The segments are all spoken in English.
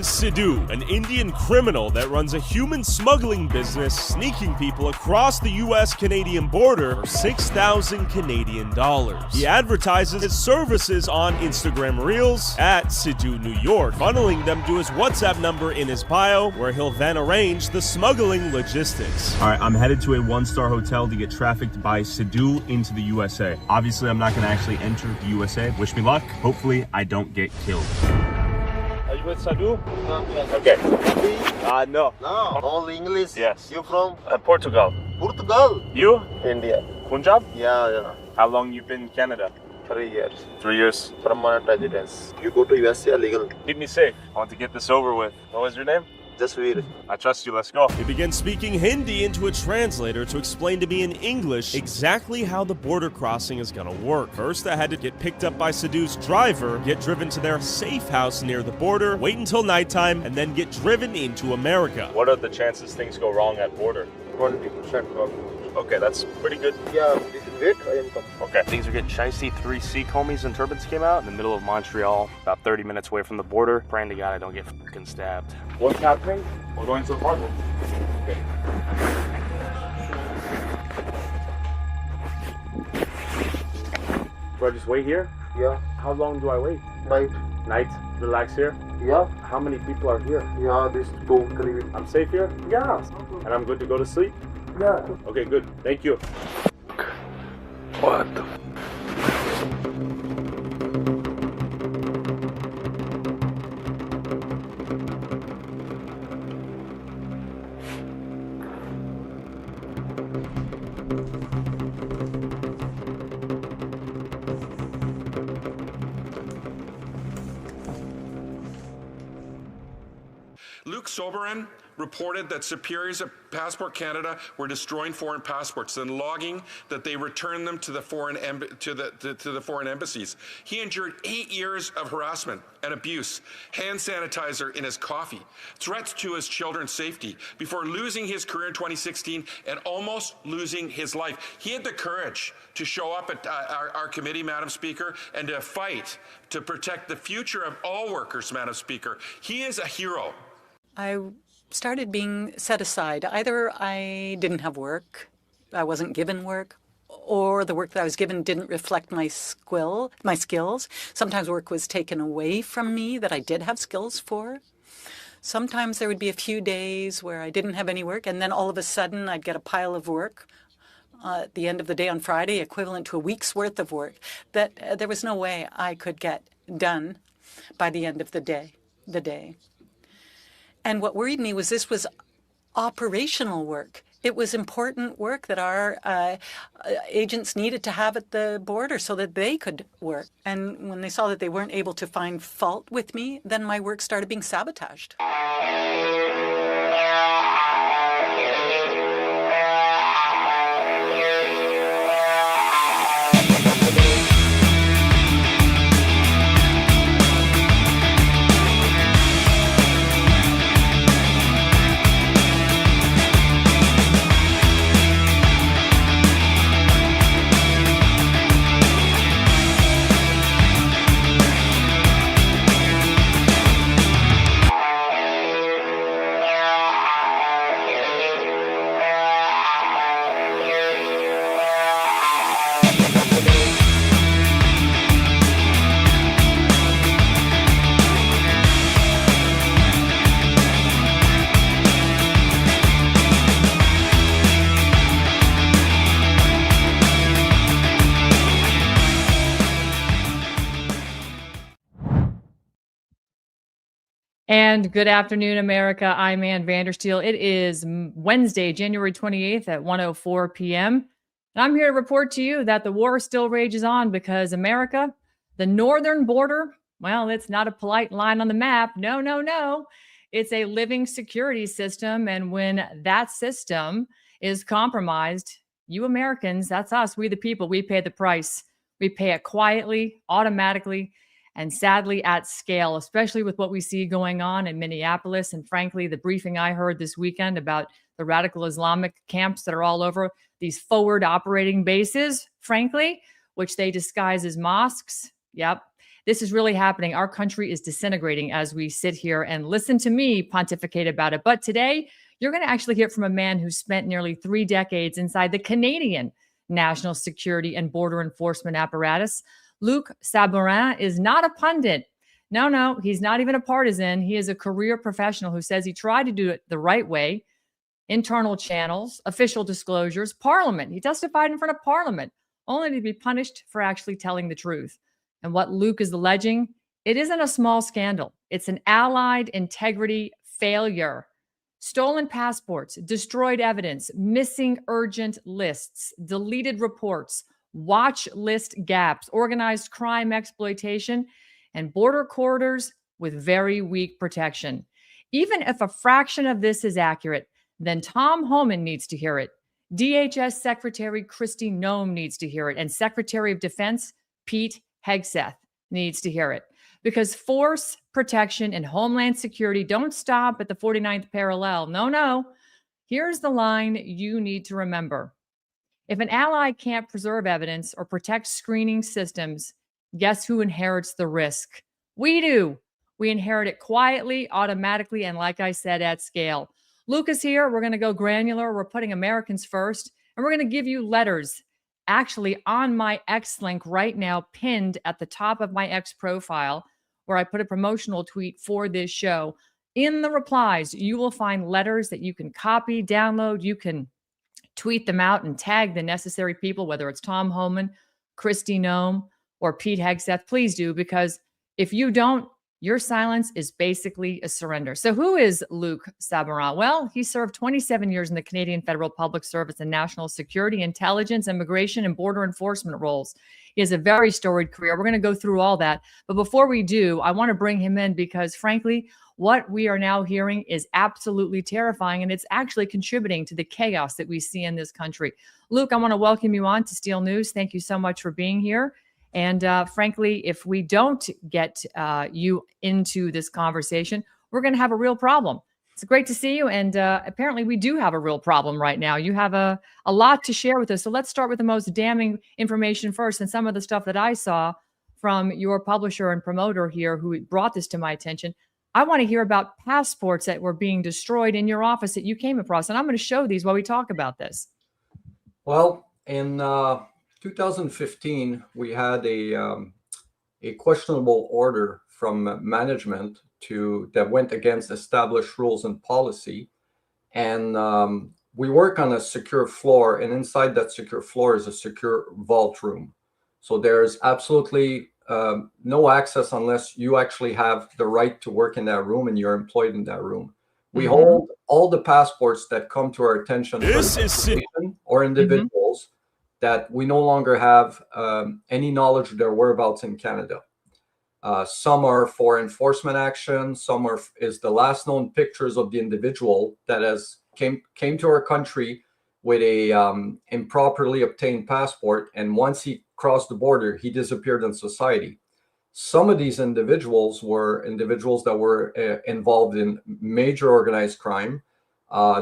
Sidhu, an Indian criminal that runs a human smuggling business, sneaking people across the US-Canadian border for 6,000 Canadian dollars. He advertises his services on Instagram Reels at Sidhu, New York, funneling them to his WhatsApp number in his bio, where he'll then arrange the smuggling logistics. All right, I'm headed to a one-star hotel to get trafficked by Sidhu into the USA. Obviously, I'm not going to actually enter the USA. Wish me luck. Hopefully, I don't get killed. Are you with Sidhu? Yes. Okay. No. No, all English. Yes. You from Portugal. Portugal? You? India. Punjab? Yeah. How long you been in Canada? 3 years. 3 years. Permanent residence. You go to USA legal. Keep me safe. I want to get this over with. What was your name? Jasveer. I trust you. Let's go. He began speaking Hindi into a translator to explain to me in English exactly how the border crossing is gonna work. First, I had to get picked up by Sidhu's driver, get driven to their safe house near the border, wait until nighttime, and then get driven into America. What are the chances things go wrong at border? 20% problem. Okay, that's pretty good. Yeah, wait, I am come. Okay. Things are getting shicey. 3 Sikh homies in turbans came out in the middle of Montreal, about 30 minutes away from the border. Praying to God I don't get fucking stabbed. What's happening? We're going to the apartment. Okay. Do I just wait here? Yeah. How long do I wait? Night. Relax here? Yeah. How many people are here? Yeah, this 2 3. I'm safe here? Yeah. And I'm good to go to sleep? Yeah. Okay, good. Thank you. What the Luc Sarbourin reported that superiors at Passport Canada were destroying foreign passports and logging that they returned them to the foreign embassies. He endured 8 years of harassment and abuse, hand sanitizer in his coffee, threats to his children's safety before losing his career in 2016 and almost losing his life. He had the courage to show up at our committee, Madam Speaker, and to fight to protect the future of all workers, Madam Speaker. He is a hero. I started being set aside. Either I didn't have work, I wasn't given work, or the work that I was given didn't reflect my skills. Sometimes work was taken away from me that I did have skills for. Sometimes there would be a few days where I didn't have any work, and then all of a sudden I'd get a pile of work at the end of the day on Friday, equivalent to a week's worth of work, that there was no way I could get done by the end of the day. And what worried me was this was operational work. It was important work that our agents needed to have at the border so that they could work. And when they saw that they weren't able to find fault with me, then my work started being sabotaged. And good afternoon, America. I'm Ann Vandersteel. It is Wednesday, January 28th at 1:04 p.m. And I'm here to report to you that the war still rages on because America, the northern border, well, it's not a polite line on the map. No. It's a living security system. And when that system is compromised, you Americans, that's us, we the people, we pay the price. We pay it quietly, automatically, and sadly at scale, especially with what we see going on in Minneapolis. And frankly, the briefing I heard this weekend about the radical Islamic camps that are all over these forward operating bases, frankly, which they disguise as mosques. Yep. This is really happening. Our country is disintegrating as we sit here and listen to me pontificate about it. But today, you're going to actually hear from a man who spent nearly 3 decades inside the Canadian national security and border enforcement apparatus. Luc Sabourin is not a pundit. No, he's not even a partisan. He is a career professional who says he tried to do it the right way. Internal channels, official disclosures, Parliament. He testified in front of Parliament, only to be punished for actually telling the truth. And what Luc is alleging, it isn't a small scandal. It's an allied integrity failure. Stolen passports, destroyed evidence, missing urgent lists, deleted reports, watch list gaps, organized crime exploitation, and border corridors with very weak protection. Even if a fraction of this is accurate, then Tom Homan needs to hear it. DHS Secretary Kristi Noem needs to hear it. And Secretary of Defense Pete Hegseth needs to hear it. Because force, protection, and homeland security don't stop at the 49th parallel. No. Here's the line you need to remember. If an ally can't preserve evidence or protect screening systems, guess who inherits the risk? We do. We inherit it quietly, automatically, and like I said, at scale. Luc is here. We're going to go granular. We're putting Americans first, and we're going to give you letters actually on my X link right now, pinned at the top of my X profile, where I put a promotional tweet for this show. In the replies, you will find letters that you can copy, download. You can tweet them out and tag the necessary people, whether it's Tom Homan, Kristi Noem, or Pete Hegseth. Please do, because if you don't, your silence is basically a surrender. So who is Luc Sabourin? Well, he served 27 years in the Canadian Federal Public Service and National Security, Intelligence, Immigration, and Border Enforcement roles. He has a very storied career. We're going to go through all that. But before we do, I want to bring him in because, frankly, what we are now hearing is absolutely terrifying, and it's actually contributing to the chaos that we see in this country. Luc, I want to welcome you on to Steel News. Thank you so much for being here. And frankly, if we don't get you into this conversation, we're going to have a real problem. It's great to see you. And apparently we do have a real problem right now. You have a lot to share with us. So let's start with the most damning information first. And some of the stuff that I saw from your publisher and promoter here who brought this to my attention. I want to hear about passports that were being destroyed in your office that you came across. And I'm going to show these while we talk about this. Well, in 2015, we had a questionable order from management that went against established rules and policy. And we work on a secure floor, and inside that secure floor is a secure vault room. So there's absolutely no access unless you actually have the right to work in that room and you're employed in that room. We hold all the passports that come to our attention or individuals that we no longer have any knowledge of their whereabouts in Canada. Some are for enforcement action. Some is the last known pictures of the individual that came to our country with a improperly obtained passport, and once he crossed the border, he disappeared in society. Some of these individuals were individuals that were involved in major organized crime.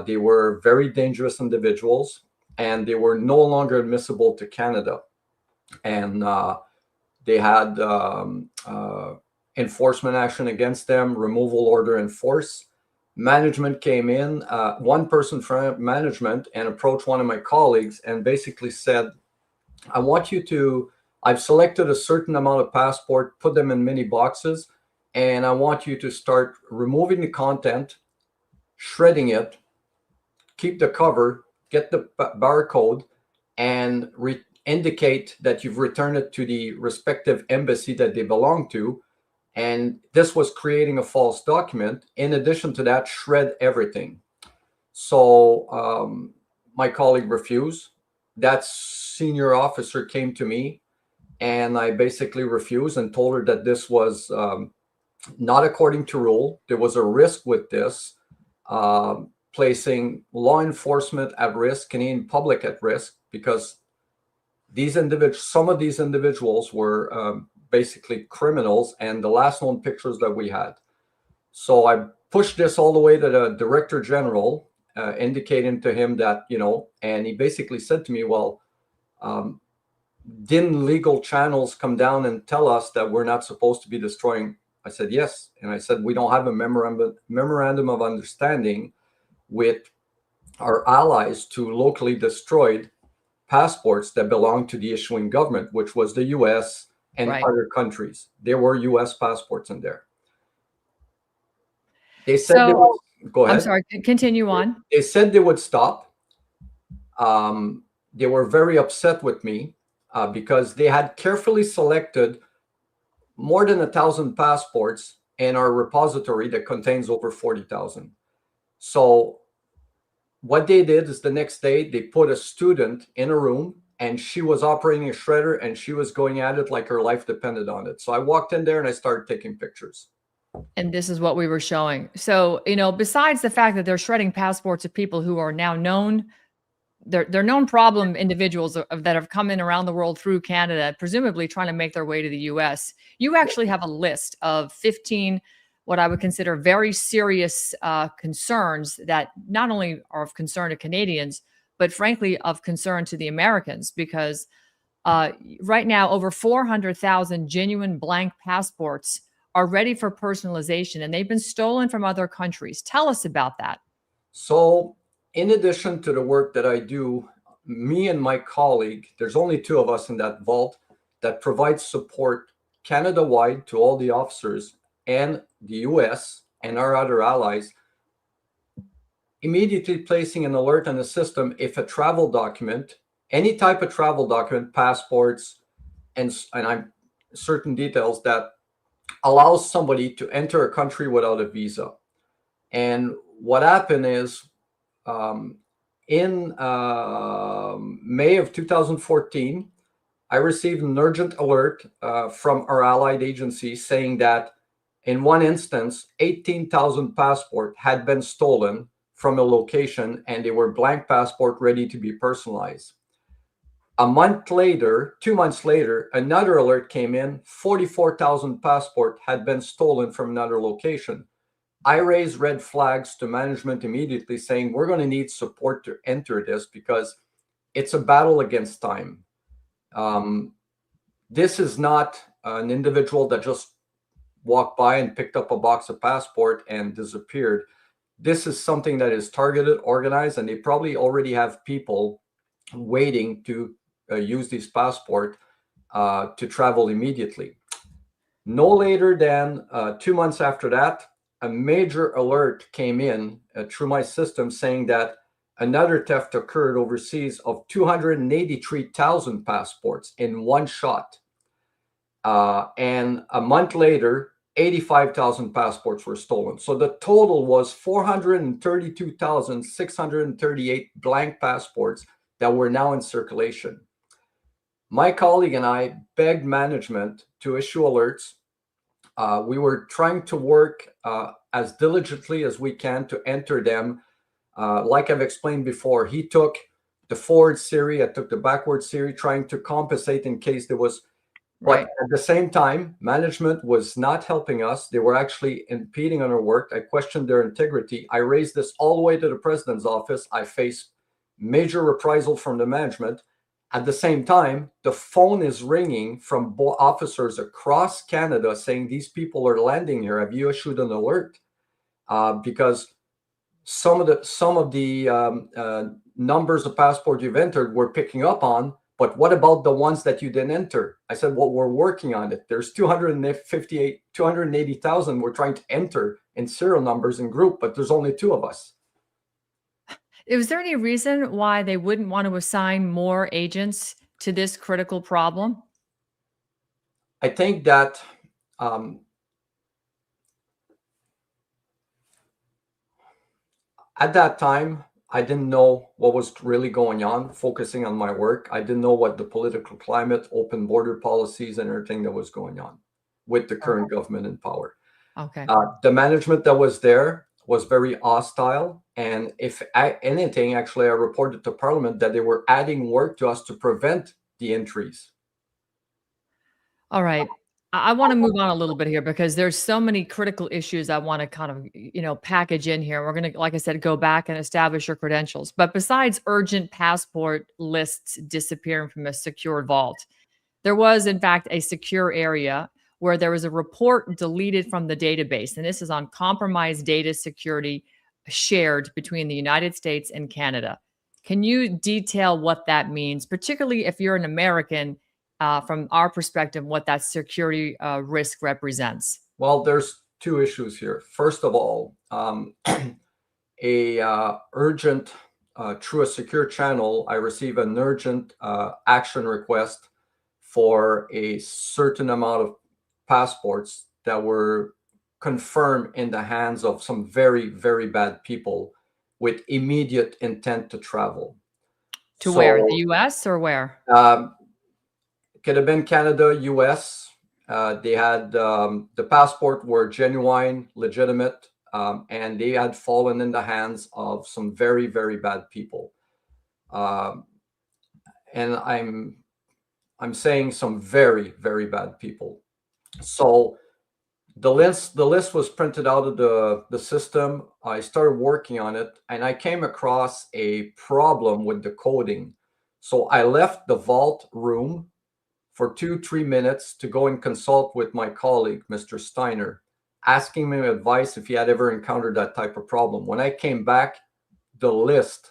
They were very dangerous individuals, and they were no longer admissible to Canada. And they had enforcement action against them, removal order in force. Management came in, one person from management, and approached one of my colleagues and basically said, I've selected a certain amount of passport, put them in mini boxes, and I want you to start removing the content, shredding it, keep the cover, get the barcode, and indicate that you've returned it to the respective embassy that they belong to. And this was creating a false document. In addition to that, shred everything. So my colleague refused. That senior officer came to me, and I basically refused and told her that this was not according to rule. There was a risk with this, placing law enforcement at risk, Canadian public at risk, because some of these individuals were basically criminals, and the last known pictures that we had. So I pushed this all the way to the Director General, indicating to him that, and he basically said to me, well, didn't legal channels come down and tell us that we're not supposed to be destroying? I said, yes. And I said, we don't have a memorandum of understanding with our allies to locally destroy passports that belong to the issuing government, which was the US and Right. other countries. There were US passports in there. They said they would, go ahead. I'm sorry, continue on. They said they would stop. They were very upset with me because they had carefully selected more than 1,000 passports in our repository that contains over 40,000. So what they did is the next day they put a student in a room and she was operating a shredder and she was going at it like her life depended on it. So I walked in there and I started taking pictures. And this is what we were showing. So, besides the fact that they're shredding passports of people who are now known, they're known problem individuals that have come in around the world through Canada, presumably trying to make their way to the US. You actually have a list of 15, what I would consider very serious concerns that not only are of concern to Canadians, but frankly of concern to the Americans, because right now over 400,000 genuine blank passports are ready for personalization, and they've been stolen from other countries. Tell us about that. So in addition to the work that I do, me and my colleague, there's only two of us in that vault that provides support Canada-wide to all the officers and the US and our other allies, immediately placing an alert on the system if a travel document, any type of travel document, passports, and I'm certain details that allows somebody to enter a country without a visa. And what happened is in May of 2014, I received an urgent alert from our allied agency saying that in one instance, 18,000 passports had been stolen from a location and they were blank passport ready to be personalized. A month later, 2 months later, another alert came in, 44,000 passports had been stolen from another location. I raised red flags to management immediately saying, we're going to need support to enter this because it's a battle against time. This is not an individual that just walked by and picked up a box of passport and disappeared. This is something that is targeted, organized, and they probably already have people waiting to use these passports to travel immediately. No later than 2 months after that, a major alert came in through my system saying that another theft occurred overseas of 283,000 passports in one shot. And a month later, 85,000 passports were stolen. So the total was 432,638 blank passports that were now in circulation. My colleague and I begged management to issue alerts. We were trying to work as diligently as we can to enter them. Like I've explained before, he took the forward series, I took the backward series, trying to compensate in case there was. But at the same time, management was not helping us. They were actually impeding on our work. I questioned their integrity. I raised this all the way to the president's office. I faced major reprisal from the management. At the same time, the phone is ringing from officers across Canada saying these people are landing here. Have you issued an alert? Because some of the numbers of passport you've entered we're picking up on, but what about the ones that you didn't enter? I said, well, we're working on it. There's 280,000 we're trying to enter in serial numbers and group, but there's only two of us. Is there any reason why they wouldn't want to assign more agents to this critical problem? I think that at that time, I didn't know what was really going on, focusing on my work. I didn't know what the political climate, open border policies, and everything that was going on with the current government in power. Okay. The management that was there was very hostile. And if anything, actually, I reported to Parliament that they were adding work to us to prevent the entries. All right. I want to move on a little bit here because there's so many critical issues I want to kind of, package in here. We're going to, like I said, go back and establish your credentials. But besides urgent passport lists disappearing from a secure vault, there was, in fact, a secure area where there was a report deleted from the database. And this is on compromised data security shared between the United States and Canada. Can you detail what that means, particularly if you're an American, from our perspective, what that security risk represents? Well, there's two issues here. First of all, urgent through a secure channel, I receive an urgent action request for a certain amount of passports that were confirmed in the hands of some very, very bad people with immediate intent to travel. To where? The US or where? Could have been Canada, US. They had the passport were genuine, legitimate, and they had fallen in the hands of some very, very bad people. And I'm saying some very, very bad people. So the list was printed out of the system. I started working on it, and I came across a problem with the coding. So I left the vault room for 2-3 minutes to go and consult with my colleague, Mr. Steiner, asking him advice if he had ever encountered that type of problem. When I came back, the list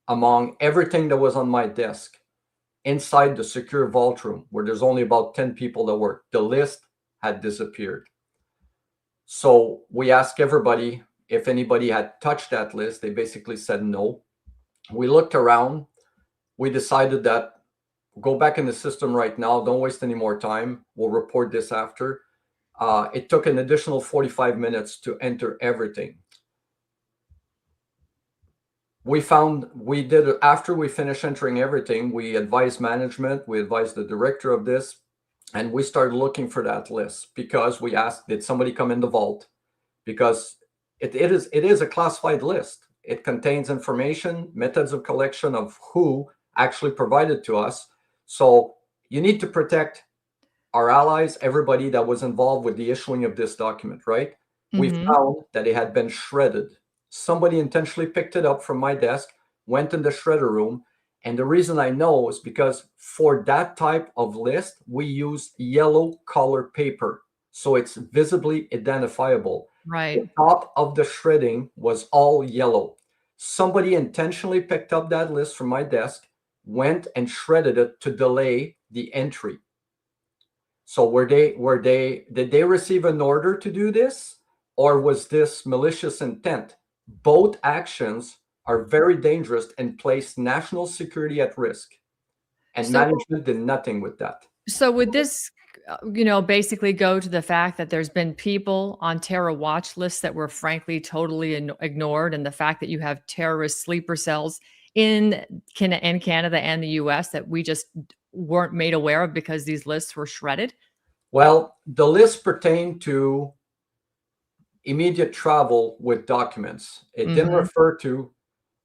among everything that was on my desk inside the secure vault room, where there's only about 10 people that work, the list had disappeared. So we asked everybody if anybody had touched that list. They basically said no. We looked around. We decided that go back in the system right now. Don't waste any more time. We'll report this after. It took an additional 45 minutes to enter everything. After we finished entering everything, we advised management, we advised the director of this, and we started looking for that list because we asked, did somebody come in the vault? Because it is a classified list. It contains information, methods of collection of who actually provided to us. So you need to protect our allies, everybody that was involved with the issuing of this document, right? Mm-hmm. We found that it had been shredded. Somebody intentionally picked it up from my desk, went in the shredder room. And the reason I know is because for that type of list, we use yellow color paper. So it's visibly identifiable. Right. The top of the shredding was all yellow. Somebody intentionally picked up that list from my desk, went and shredded it to delay the entry. So did they receive an order to do this, or was this malicious intent? Both actions are very dangerous and place national security at risk. And management did nothing with that. So would this, basically go to the fact that there's been people on terror watch lists that were frankly totally ignored, and the fact that you have terrorist sleeper cells in Canada and the US that we just weren't made aware of because these lists were shredded? Well, the list pertained to immediate travel with documents. It didn't refer to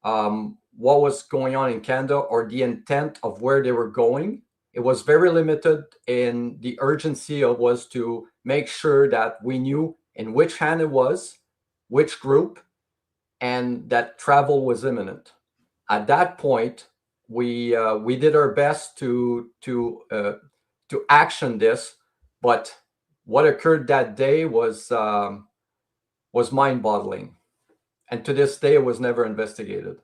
what was going on in Canada or the intent of where they were going. It was very limited, and the urgency was to make sure that we knew in which hand it was, which group, and that travel was imminent. At that point, we did our best to action this, but what occurred that day was mind-boggling, and to this day, it was never investigated.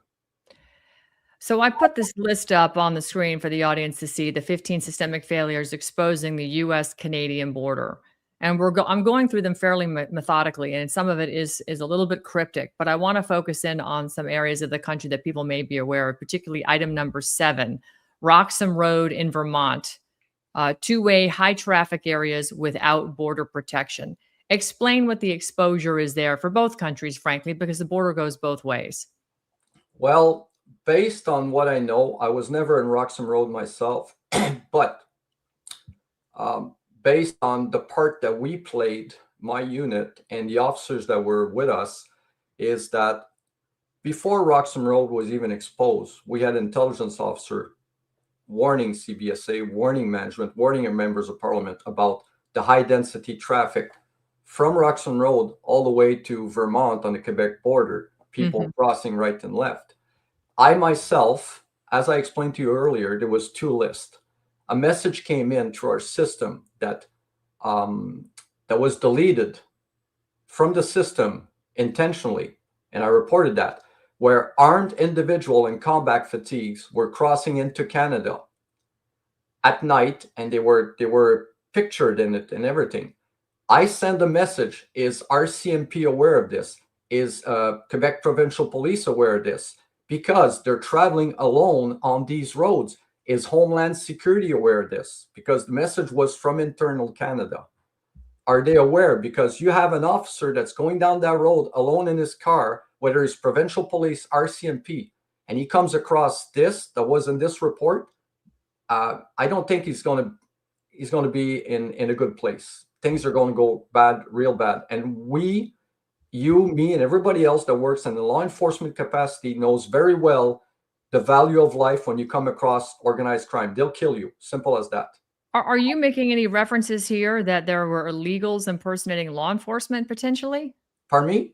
So I put this list up on the screen for the audience to see, the 15 systemic failures exposing the U.S.-Canadian border. And I'm going through them fairly methodically, and some of it is a little bit cryptic, but I want to focus in on some areas of the country that people may be aware of, particularly item number 7, Roxham Road in Vermont, two-way high traffic areas without border protection. Explain what the exposure is there for both countries, frankly, because the border goes both ways. Well, based on what I know, I was never in Roxham Road myself, but based on the part that we played, my unit and the officers that were with us, is that before Roxham Road was even exposed, we had an intelligence officer warning CBSA, warning management, warning our members of parliament about the high density traffic from Roxon Road all the way to Vermont on the Quebec border, people crossing right and left. I myself, as I explained to you earlier, there was two lists. A message came in through our system that that was deleted from the system intentionally, and I reported that, where armed individual in combat fatigues were crossing into Canada at night, and they were pictured in it and everything. I send a message: is RCMP aware of this? Is Quebec Provincial Police aware of this? Because they're traveling alone on these roads. Is Homeland Security aware of this? Because the message was from internal Canada. Are they aware? Because you have an officer that's going down that road alone in his car, whether it's provincial police, RCMP, and he comes across this that was in this report. I don't think he's going to be in a good place. Things are going to go bad, real bad. And we, you, me, and everybody else that works in the law enforcement capacity knows very well the value of life when you come across organized crime. They'll kill you. Simple as that. Are you making any references here that there were illegals impersonating law enforcement potentially? Pardon me?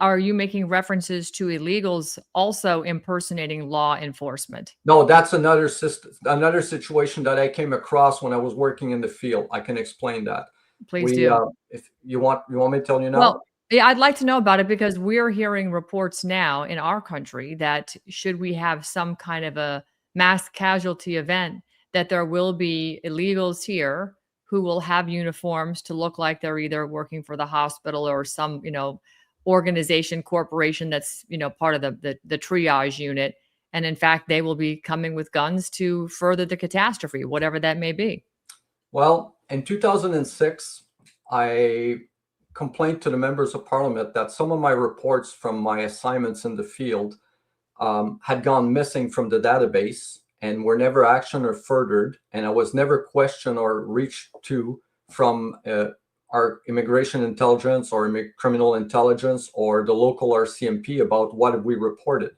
Are you making references to illegals also impersonating law enforcement? No, that's another situation that I came across when I was working in the field. I can explain that. Please do. If you want me to tell you now? Well, yeah, I'd like to know about it because we're hearing reports now in our country that should we have some kind of a mass casualty event, that there will be illegals here who will have uniforms to look like they're either working for the hospital or some, organization, corporation that's, part of the triage unit. And in fact, they will be coming with guns to further the catastrophe, whatever that may be. Well, in 2006, I complained to the members of parliament that some of my reports from my assignments in the field had gone missing from the database and were never actioned or furthered. And I was never questioned or reached to from our immigration intelligence or criminal intelligence or the local RCMP about what we reported.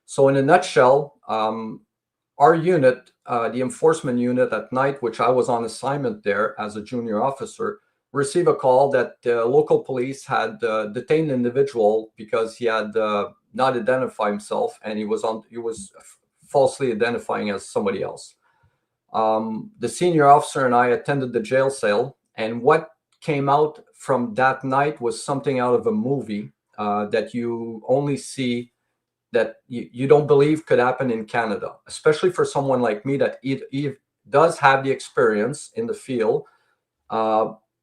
So in a nutshell, our unit, the enforcement unit at night, which I was on assignment there as a junior officer, received a call that the local police had detained an individual because he had not identified himself, and he was falsely identifying as somebody else. The senior officer and I attended the jail cell, and what came out from that night was something out of a movie that you only see, that you don't believe could happen in Canada, especially for someone like me that does have the experience in the field.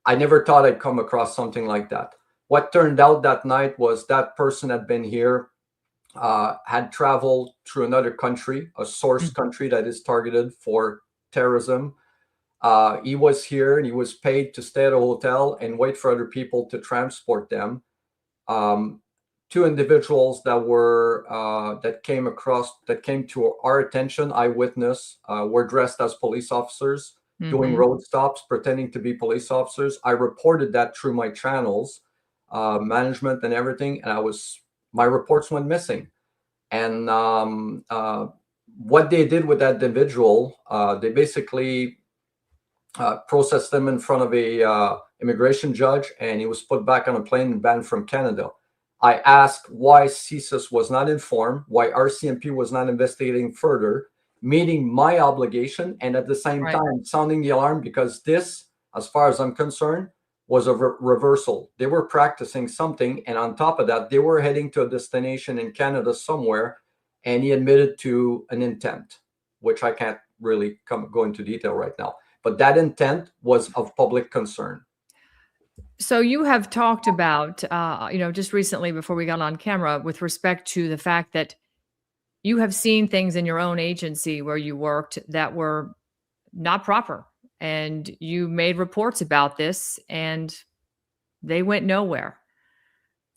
I never thought I'd come across something like that. What turned out that night was that person had been here, had traveled through another country, a source country that is targeted for terrorism. He was here and he was paid to stay at a hotel and wait for other people to transport them. Two individuals that came to our attention, eyewitness, were dressed as police officers, doing road stops, pretending to be police officers. I reported that through my channels, management and everything, and my reports went missing. And what they did with that individual, they basically processed him in front of a immigration judge, and he was put back on a plane and banned from Canada. I asked why CSIS was not informed, why RCMP was not investigating further, meeting my obligation, and at the same time sounding the alarm, because this, as far as I'm concerned, was a reversal. They were practicing something, and on top of that, they were heading to a destination in Canada somewhere, and he admitted to an intent, which I can't really go into detail right now. But that intent was of public concern. So you have talked about, just recently before we got on camera, with respect to the fact that you have seen things in your own agency where you worked that were not proper, and you made reports about this and they went nowhere.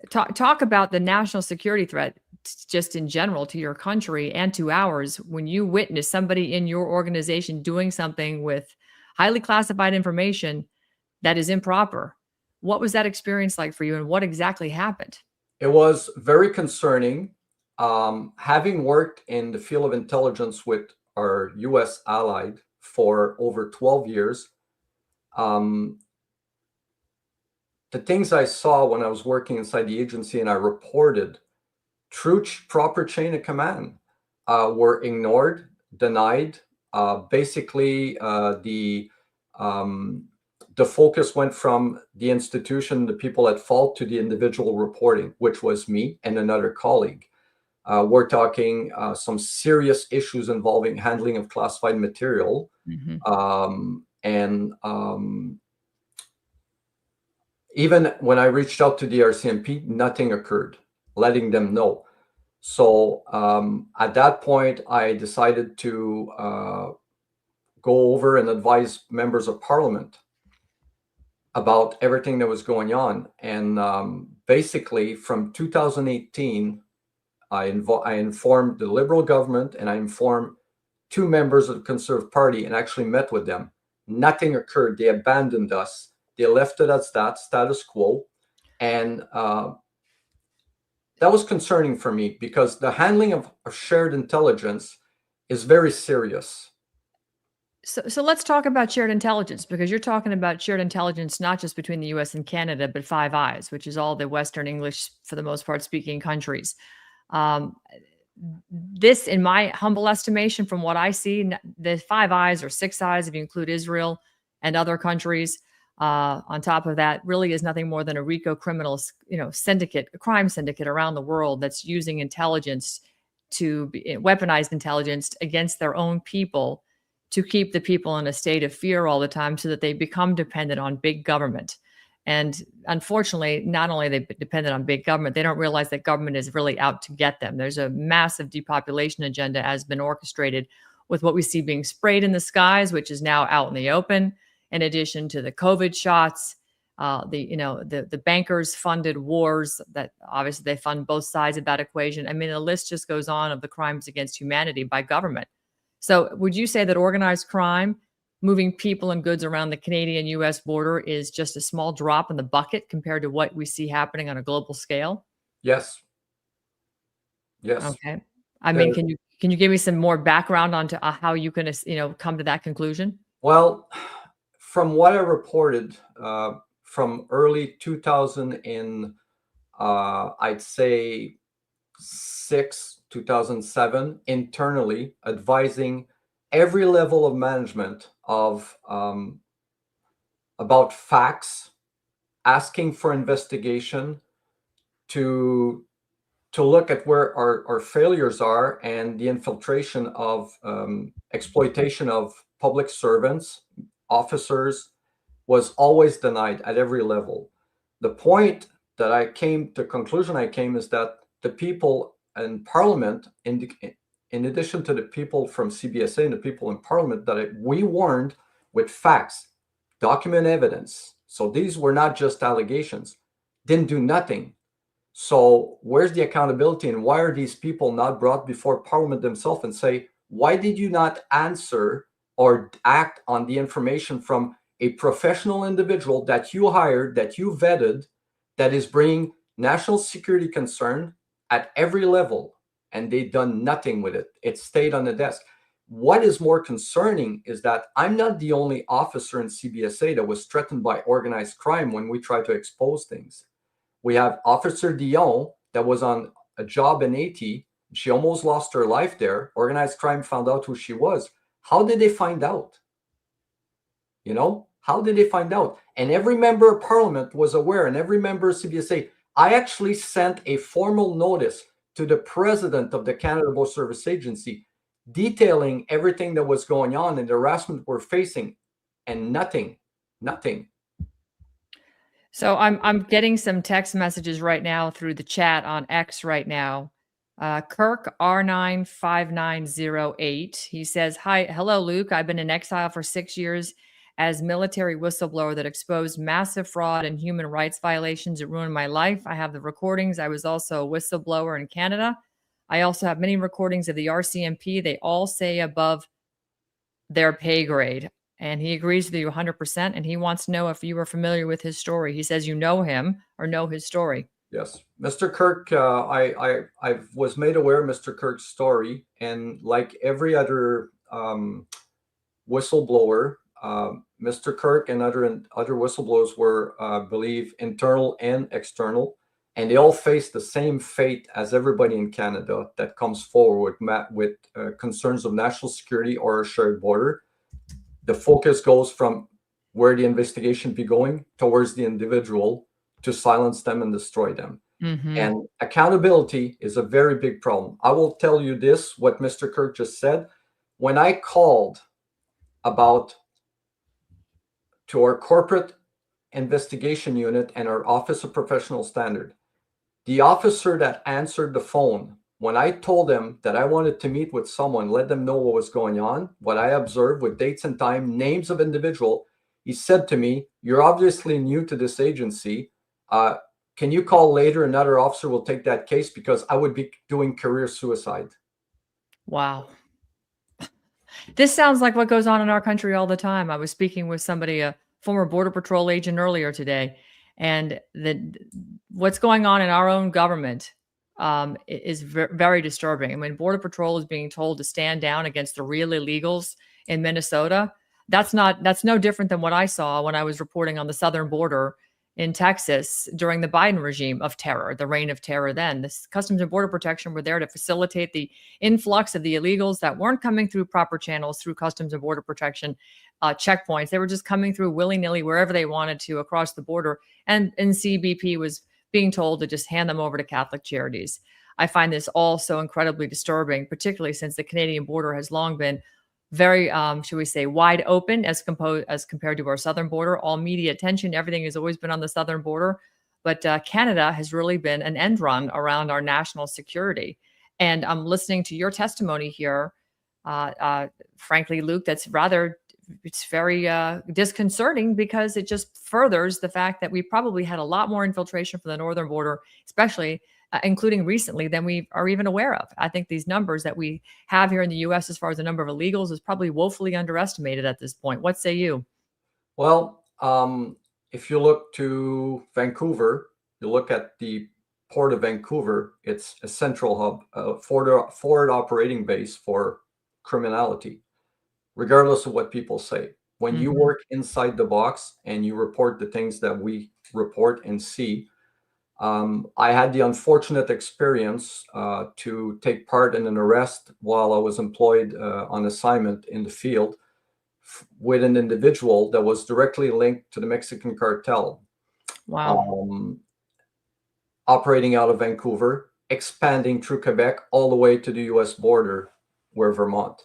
Talk about the national security threat just in general to your country and to ours when you witness somebody in your organization doing something with highly classified information that is improper. What was that experience like for you, and what exactly happened? It was very concerning. Having worked in the field of intelligence with our U.S. allied for over 12 years, the things I saw when I was working inside the agency and I reported through proper chain of command were ignored, denied. Basically, the focus went from the institution, the people at fault, to the individual reporting, which was me and another colleague. We're talking some serious issues involving handling of classified material. Even when I reached out to the RCMP, nothing occurred, letting them know. So at that point, I decided to go over and advise members of parliament about everything that was going on. And basically, from 2018, I informed the Liberal government and I informed 2 members of the Conservative Party and actually met with them. Nothing occurred. They abandoned us. They left it as that, status quo. And that was concerning for me because the handling of shared intelligence is very serious. So let's talk about shared intelligence, because you're talking about shared intelligence not just between the US and Canada, but Five Eyes, which is all the Western English, for the most part, speaking countries. This, in my humble estimation, from what I see, the Five Eyes or Six Eyes, if you include Israel and other countries, on top of that, really is nothing more than a RICO criminal, syndicate, a crime syndicate around the world that's using intelligence to weaponized intelligence against their own people to keep the people in a state of fear all the time so that they become dependent on big government. And unfortunately, not only are they dependent on big government, they don't realize that government is really out to get them. There's a massive depopulation agenda has been orchestrated with what we see being sprayed in the skies, which is now out in the open, in addition to the COVID shots, the bankers funded wars that obviously they fund both sides of that equation. I mean, the list just goes on of the crimes against humanity by government. So would you say that organized crime, moving people and goods around the Canadian-US border, is just a small drop in the bucket compared to what we see happening on a global scale? Yes. Yes. Okay. I mean, can you give me some more background onto how you can, come to that conclusion? Well, from what I reported from early 2000 in, I'd say 2007, internally advising every level of management of about facts, asking for investigation, to look at where our failures are and the infiltration of exploitation of public servants, officers, was always denied at every level. The point that I came, the conclusion I came, is that the people in Parliament, in addition to the people from CBSA and the people in Parliament, that we warned with facts, document evidence. So these were not just allegations, didn't do nothing. So where's the accountability, and why are these people not brought before Parliament themselves and say, why did you not answer or act on the information from a professional individual that you hired, that you vetted, that is bringing national security concern at every level, and they've done nothing with it? It stayed on the desk. What is more concerning is that I'm not the only officer in CBSA that was threatened by organized crime when we tried to expose things. We have Officer Dion that was on a job in Haiti. She almost lost her life there. Organized crime found out who she was. How did they find out? How did they find out? And every member of Parliament was aware, and every member of CBSA. I actually sent a formal notice to the president of the Canada Border Service Agency detailing everything that was going on and the harassment we're facing, and nothing. So I'm getting some text messages right now through the chat on X right now. Kirk R95908. He says, hello, Luc. I've been in exile for 6 years as military whistleblower that exposed massive fraud and human rights violations that ruined my life. I have the recordings. I was also a whistleblower in Canada. I also have many recordings of the RCMP. They all say above their pay grade. And he agrees with you 100%. And he wants to know if you are familiar with his story. He says you know him or know his story. Yes. Mr. Kirk, I was made aware of Mr. Kirk's story. And like every other whistleblower, Mr. Kirk and other whistleblowers were, I believe, internal and external, and they all face the same fate as everybody in Canada that comes forward with concerns of national security or a shared border. The focus goes from where the investigation be going towards the individual to silence them and destroy them. Mm-hmm. And accountability is a very big problem. I will tell you this, what Mr. Kirk just said. When I called to our corporate investigation unit and our Office of Professional Standard, the officer that answered the phone, when I told him that I wanted to meet with someone, let them know what was going on, what I observed with dates and time, names of individual, he said to me, "You're obviously new to this agency. Can you call later? Another officer will take that case because I would be doing career suicide." Wow. This sounds like what goes on in our country all the time. I was speaking with somebody, a former Border Patrol agent earlier today, and what's going on in our own government is very disturbing. I mean, Border Patrol is being told to stand down against the real illegals in Minnesota. That's no different than what I saw when I was reporting on the southern border in Texas during the Biden regime of terror, the reign of terror then. The Customs and Border Protection were there to facilitate the influx of the illegals that weren't coming through proper channels through Customs and Border Protection checkpoints. They were just coming through willy-nilly wherever they wanted to across the border. And CBP was being told to just hand them over to Catholic charities. I find this all so incredibly disturbing, particularly since the Canadian border has long been very, should we say, wide open as compared to our southern border. All media attention, everything has always been on the southern border. But Canada has really been an end run around our national security. And I'm listening to your testimony here, frankly, Luc, it's very disconcerting because it just furthers the fact that we probably had a lot more infiltration from the northern border, especially including recently, than we are even aware of. I think these numbers that we have here in the U.S. as far as the number of illegals is probably woefully underestimated at this point. What say you? Well, if you look to Vancouver, you look at the Port of Vancouver, it's a central hub, forward operating base for criminality, regardless of what people say. When you work inside the box and you report the things that we report and see, I had the unfortunate experience to take part in an arrest while I was employed on assignment in the field with an individual that was directly linked to the Mexican cartel. Wow. Operating out of Vancouver, expanding through Quebec all the way to the U.S. border, where Vermont.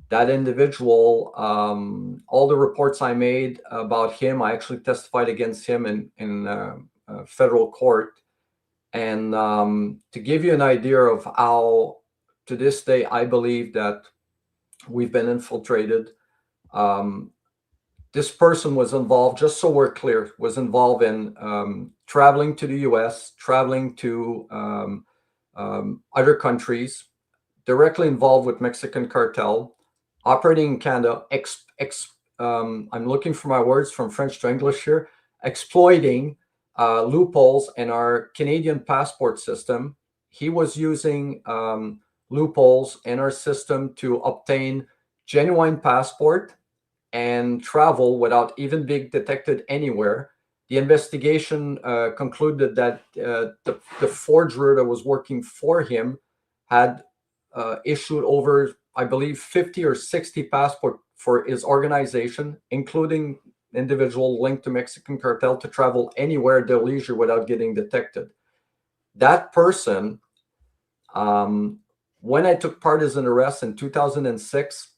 That individual, all the reports I made about him, I actually testified against him in federal court. And to give you an idea of how, to this day, I believe that we've been infiltrated. This person was involved, just so we're clear, was involved in traveling to the U.S., traveling to other countries, directly involved with Mexican cartel, operating in Canada, I'm looking for my words from French to English here, exploiting loopholes in our Canadian passport system. He was using loopholes in our system to obtain genuine passport and travel without even being detected anywhere. The investigation concluded that the forger that was working for him had issued over, I believe, 50 or 60 passports for his organization, including individual linked to Mexican cartel, to travel anywhere at their leisure without getting detected. That person, when I took part as an arrest in 2006,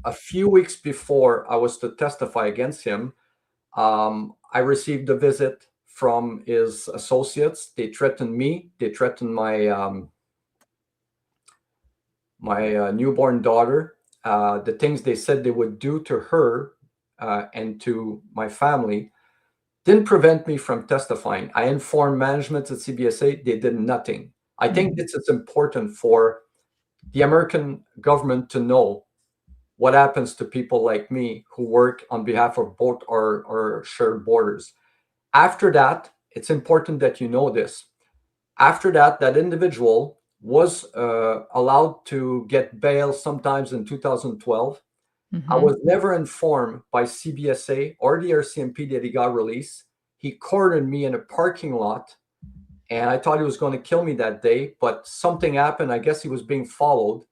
a few weeks before I was to testify against him, I received a visit from his associates. They threatened me. They threatened my newborn daughter. The things they said they would do to her and to my family didn't prevent me from testifying. I informed management at CBSA. They did nothing. I think this is important for the American government to know what happens to people like me who work on behalf of both our shared borders. After that, it's important that you know this. After that, that individual was allowed to get bail sometimes in 2012. I was never informed by CBSA or the RCMP that he got released. He cornered me in a parking lot, and I thought he was going to kill me that day, but something happened. I guess he was being followed.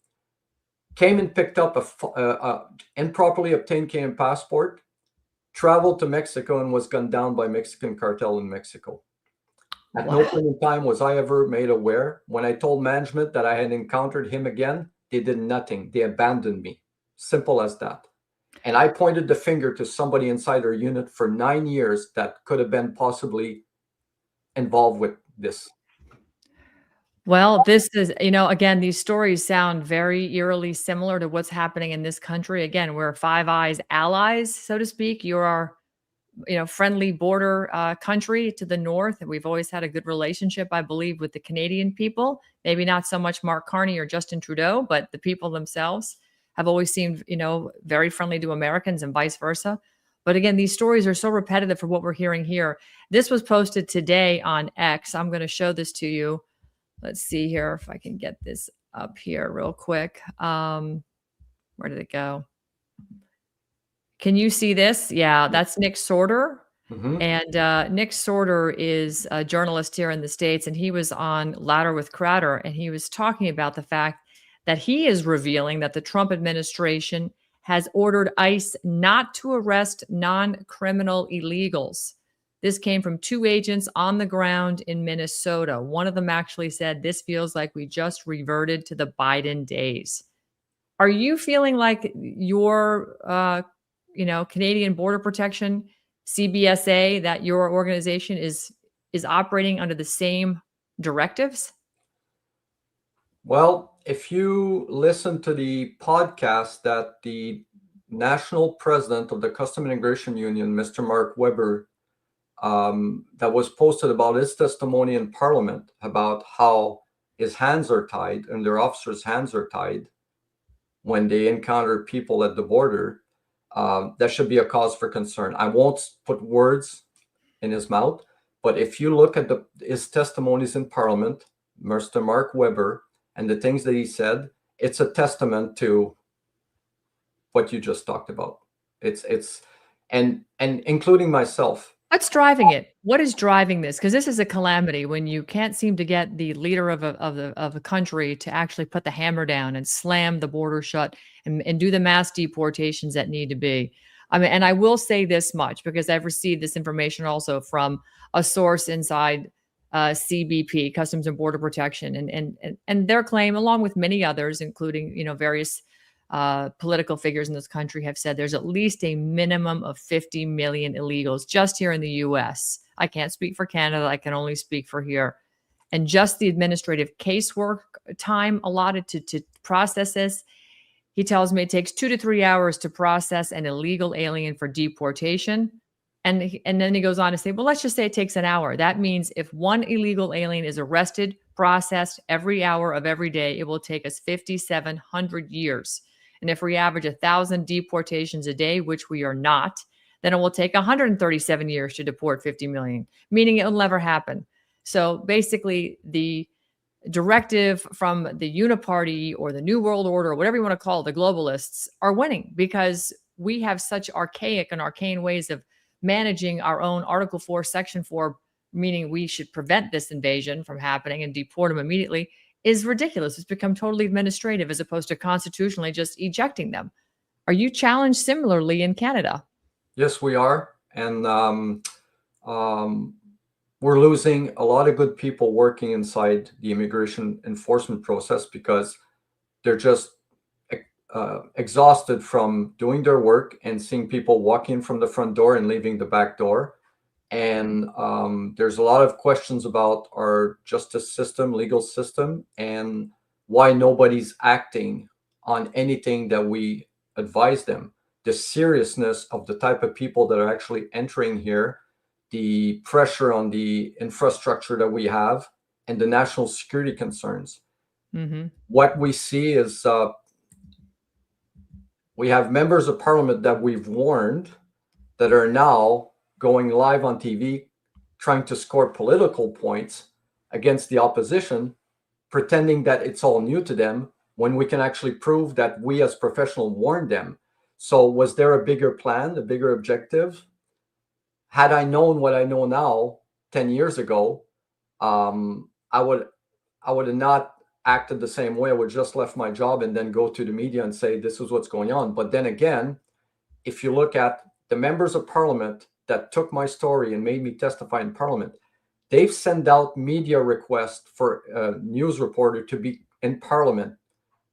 Came and picked up a improperly obtained Canadian passport, traveled to Mexico, and was gunned down by Mexican cartel in Mexico. At no point in time was I ever made aware. When I told management that I had encountered him again, they did nothing. They abandoned me. Simple as that. And I pointed the finger to somebody inside our unit for 9 years that could have been possibly involved with this. Well, this is, again, these stories sound very eerily similar to what's happening in this country. Again, we're Five Eyes allies, so to speak. You're our, friendly border country to the north. And we've always had a good relationship, I believe, with the Canadian people. Maybe not so much Mark Carney or Justin Trudeau, but the people themselves have always seemed, very friendly to Americans and vice versa. But again, these stories are so repetitive for what we're hearing here. This was posted today on X. I'm going to show this to you. Let's see here if I can get this up here real quick. Where did it go? Can you see this? Yeah, that's Nick Sorter. And Nick Sorter is a journalist here in the States, and he was on Louder with Crowder, and he was talking about the fact that he is revealing that the Trump administration has ordered ICE not to arrest non-criminal illegals. This came from 2 agents on the ground in Minnesota. One of them actually said, this feels like we just reverted to the Biden days. Are you feeling like your, Canadian Border Protection, CBSA, that your organization is operating under the same directives? Well, if you listen to the podcast that the national president of the Custom Immigration Union, Mr. Mark Weber, that was posted about his testimony in Parliament about how his hands are tied and their officers' hands are tied when they encounter people at the border, that should be a cause for concern. I won't put words in his mouth, but if you look at his testimonies in Parliament, Mr. Mark Weber, and the things that he said, it's a testament to what you just talked about. And including myself. What's driving it? What is driving this? Because this is a calamity when you can't seem to get the leader of a country to actually put the hammer down and slam the border shut and do the mass deportations that need to be. I mean, and I will say this much because I've received this information also from a source inside CBP, Customs and Border Protection, and their claim, along with many others, including various political figures in this country, have said there's at least a minimum of 50 million illegals just here in the U.S. I can't speak for Canada. I can only speak for here. And just the administrative casework time allotted to process this, he tells me it takes 2 to 3 hours to process an illegal alien for deportation. And then he goes on to say, well, let's just say it takes an hour. That means if one illegal alien is arrested, processed every hour of every day, it will take us 5,700 years. And if we average 1,000 deportations a day, which we are not, then it will take 137 years to deport 50 million, meaning it will never happen. So basically, the directive from the Uniparty or the New World Order, or whatever you want to call it, the globalists, are winning because we have such archaic and arcane ways of managing our own Article 4, Section 4, meaning we should prevent this invasion from happening and deport them immediately, is ridiculous. It's become totally administrative as opposed to constitutionally just ejecting them. Are you challenged similarly in Canada? Yes, we are. And we're losing a lot of good people working inside the immigration enforcement process because they're just exhausted from doing their work and seeing people walk in from the front door and leaving the back door. And there's a lot of questions about our justice system, legal system, and why nobody's acting on anything that we advise them. The seriousness of the type of people that are actually entering here, the pressure on the infrastructure that we have, and the national security concerns. Mm-hmm. What we see is we have members of parliament that we've warned that are now going live on TV, trying to score political points against the opposition, pretending that it's all new to them when we can actually prove that we as professionals warned them. So was there a bigger plan, a bigger objective? Had I known what I know now 10 years ago, I would have not acted the same way. I would just left my job and then go to the media and say, this is what's going on. But then again, if you look at the members of parliament that took my story and made me testify in parliament, they've sent out media requests for a news reporter to be in parliament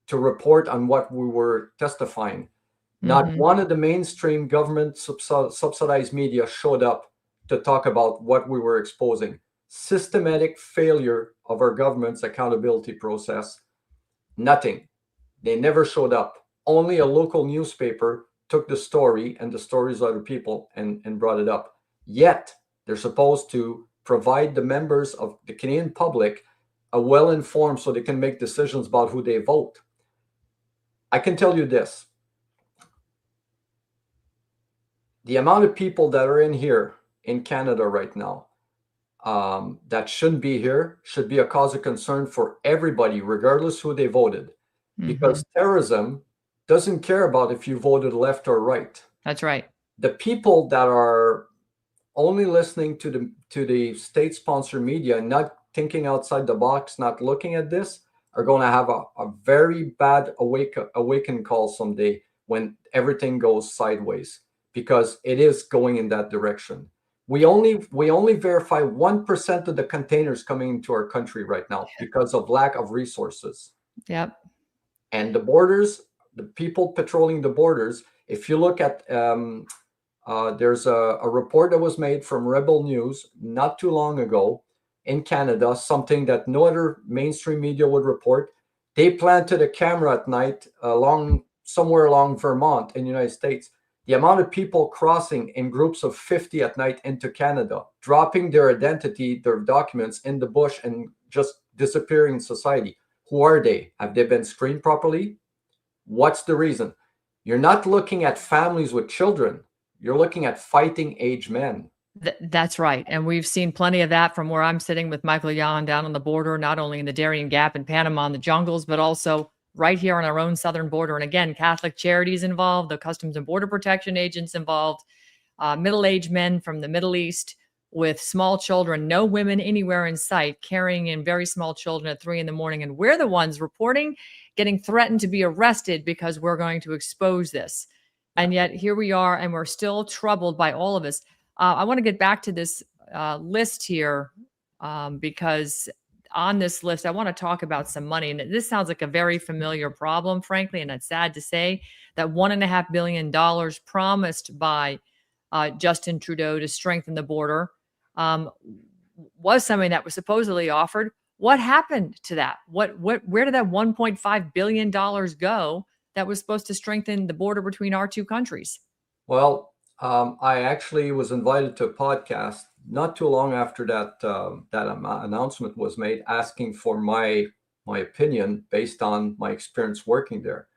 to report on what we were testifying. Not one of the mainstream government subsidized media showed up to talk about what we were exposing. Systematic failure of our government's accountability process. Nothing. They never showed up. Only a local newspaper took the story and the stories of other people and brought it up. Yet they're supposed to provide the members of the Canadian public a well-informed so they can make decisions about who they vote. I can tell you this. The amount of people that are in here in Canada right now that shouldn't be here should be a cause of concern for everybody, regardless who they voted. Because terrorism doesn't care about if you voted left or right. That's right. The people that are only listening to the state-sponsored media, not thinking outside the box, not looking at this, are going to have a very bad awaken call someday when everything goes sideways, because it is going in that direction. We only verify 1% of the containers coming into our country right now because of lack of resources. Yep. And the borders, the people patrolling the borders, if you look at, there's a report that was made from Rebel News not too long ago in Canada, something that no other mainstream media would report. They planted a camera at night somewhere along Vermont in the United States. The amount of people crossing in groups of 50 at night into Canada, dropping their identity, their documents in the bush and just disappearing in society. Who are they? Have they been screened properly? What's the reason? You're not looking at families with children. You're looking at fighting age men. That's right. And we've seen plenty of that from where I'm sitting with Michael Yan down on the border, not only in the Darien Gap in Panama in the jungles, but also right here on our own southern border. And again, Catholic Charities involved, the Customs and Border Protection agents involved, middle-aged men from the Middle East with small children, no women anywhere in sight, carrying in very small children at 3 a.m. And we're the ones reporting, getting threatened to be arrested because we're going to expose this. And yet here we are, and we're still troubled by all of this. I want to get back to this list here because on this list, I want to talk about some money. And this sounds like a very familiar problem, frankly, and it's sad to say that $1.5 billion promised by Justin Trudeau to strengthen the border was something that was supposedly offered. What happened to that? Where did that $1.5 billion go that was supposed to strengthen the border between our two countries? Well, I actually was invited to a podcast not too long after that announcement was made, asking for my opinion based on my experience working there.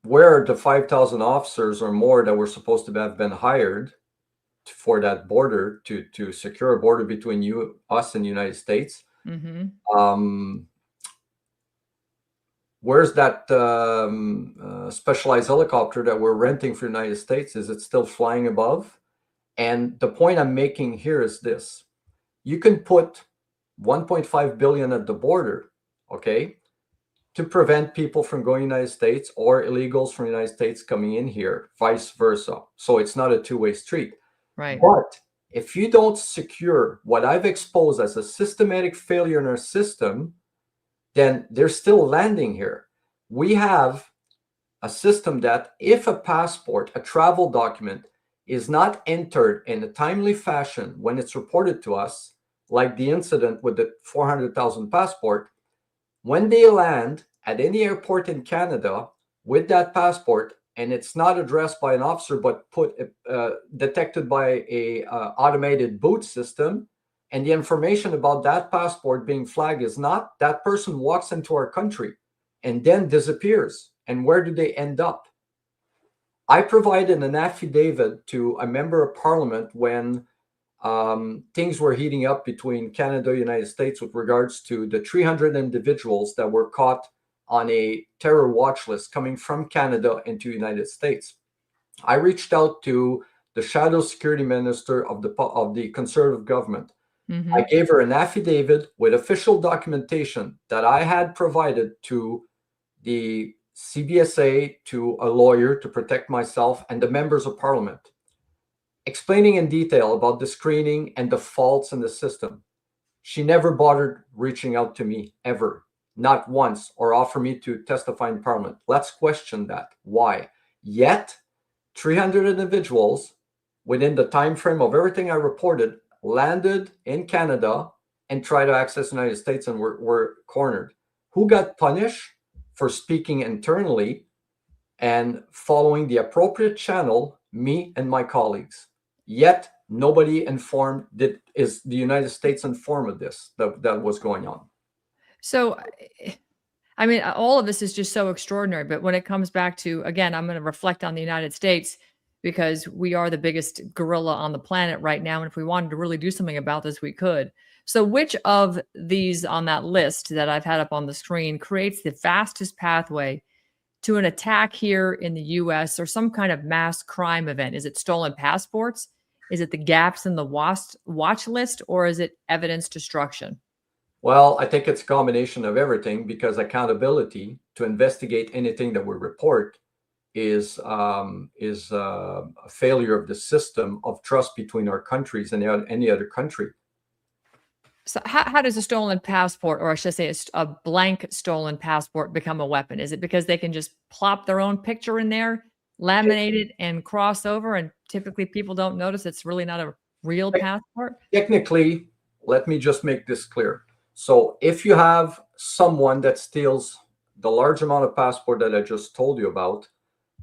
Where the 5,000 officers or more that were supposed to have been hired for that border to secure a border between us and the United States. Where's that specialized helicopter that we're renting for the United States? Is it still flying above? And the point I'm making here is this. You can put 1.5 billion at the border, okay, to prevent people from going to the United States or illegals from the United States coming in here, vice versa. So it's not a two-way street. Right. But if you don't secure what I've exposed as a systematic failure in our system, then they're still landing here. We have a system that if a passport, a travel document, is not entered in a timely fashion when it's reported to us, like the incident with the 400,000 passport, when they land at any airport in Canada with that passport, and it's not addressed by an officer, but detected by a automated boot system, and the information about that passport being flagged is not, that person walks into our country and then disappears. And where do they end up? I provided an affidavit to a member of parliament when things were heating up between Canada and the United States with regards to the 300 individuals that were caught on a terror watch list coming from Canada into the United States. I reached out to the shadow security minister of the conservative government. Mm-hmm. I gave her an affidavit with official documentation that I had provided to the CBSA, to a lawyer to protect myself, and the members of parliament, explaining in detail about the screening and the faults in the system. She never bothered reaching out to me, ever, not once, or offer me to testify in parliament. Let's question that. Why? Yet, 300 individuals within the time frame of everything I reported landed in Canada and tried to access the United States and were cornered. Who got punished? For speaking internally and following the appropriate channel, me and my colleagues. Yet nobody informed, is the United States informed of this, that was going on. So, I mean, all of this is just so extraordinary. But when it comes back to, again, I'm going to reflect on the United States because we are the biggest gorilla on the planet right now. And if we wanted to really do something about this, we could. So which of these on that list that I've had up on the screen creates the fastest pathway to an attack here in the US or some kind of mass crime event? Is it stolen passports? Is it the gaps in the watch list, or is it evidence destruction? Well, I think it's a combination of everything, because accountability to investigate anything that we report is a failure of the system of trust between our countries and any other country. So how does a stolen passport, or I should say a blank stolen passport, become a weapon? Is it because they can just plop their own picture in there, laminate it, and cross over, and typically people don't notice it's really not a real passport? Technically, let me just make this clear. So if you have someone that steals the large amount of passport that I just told you about,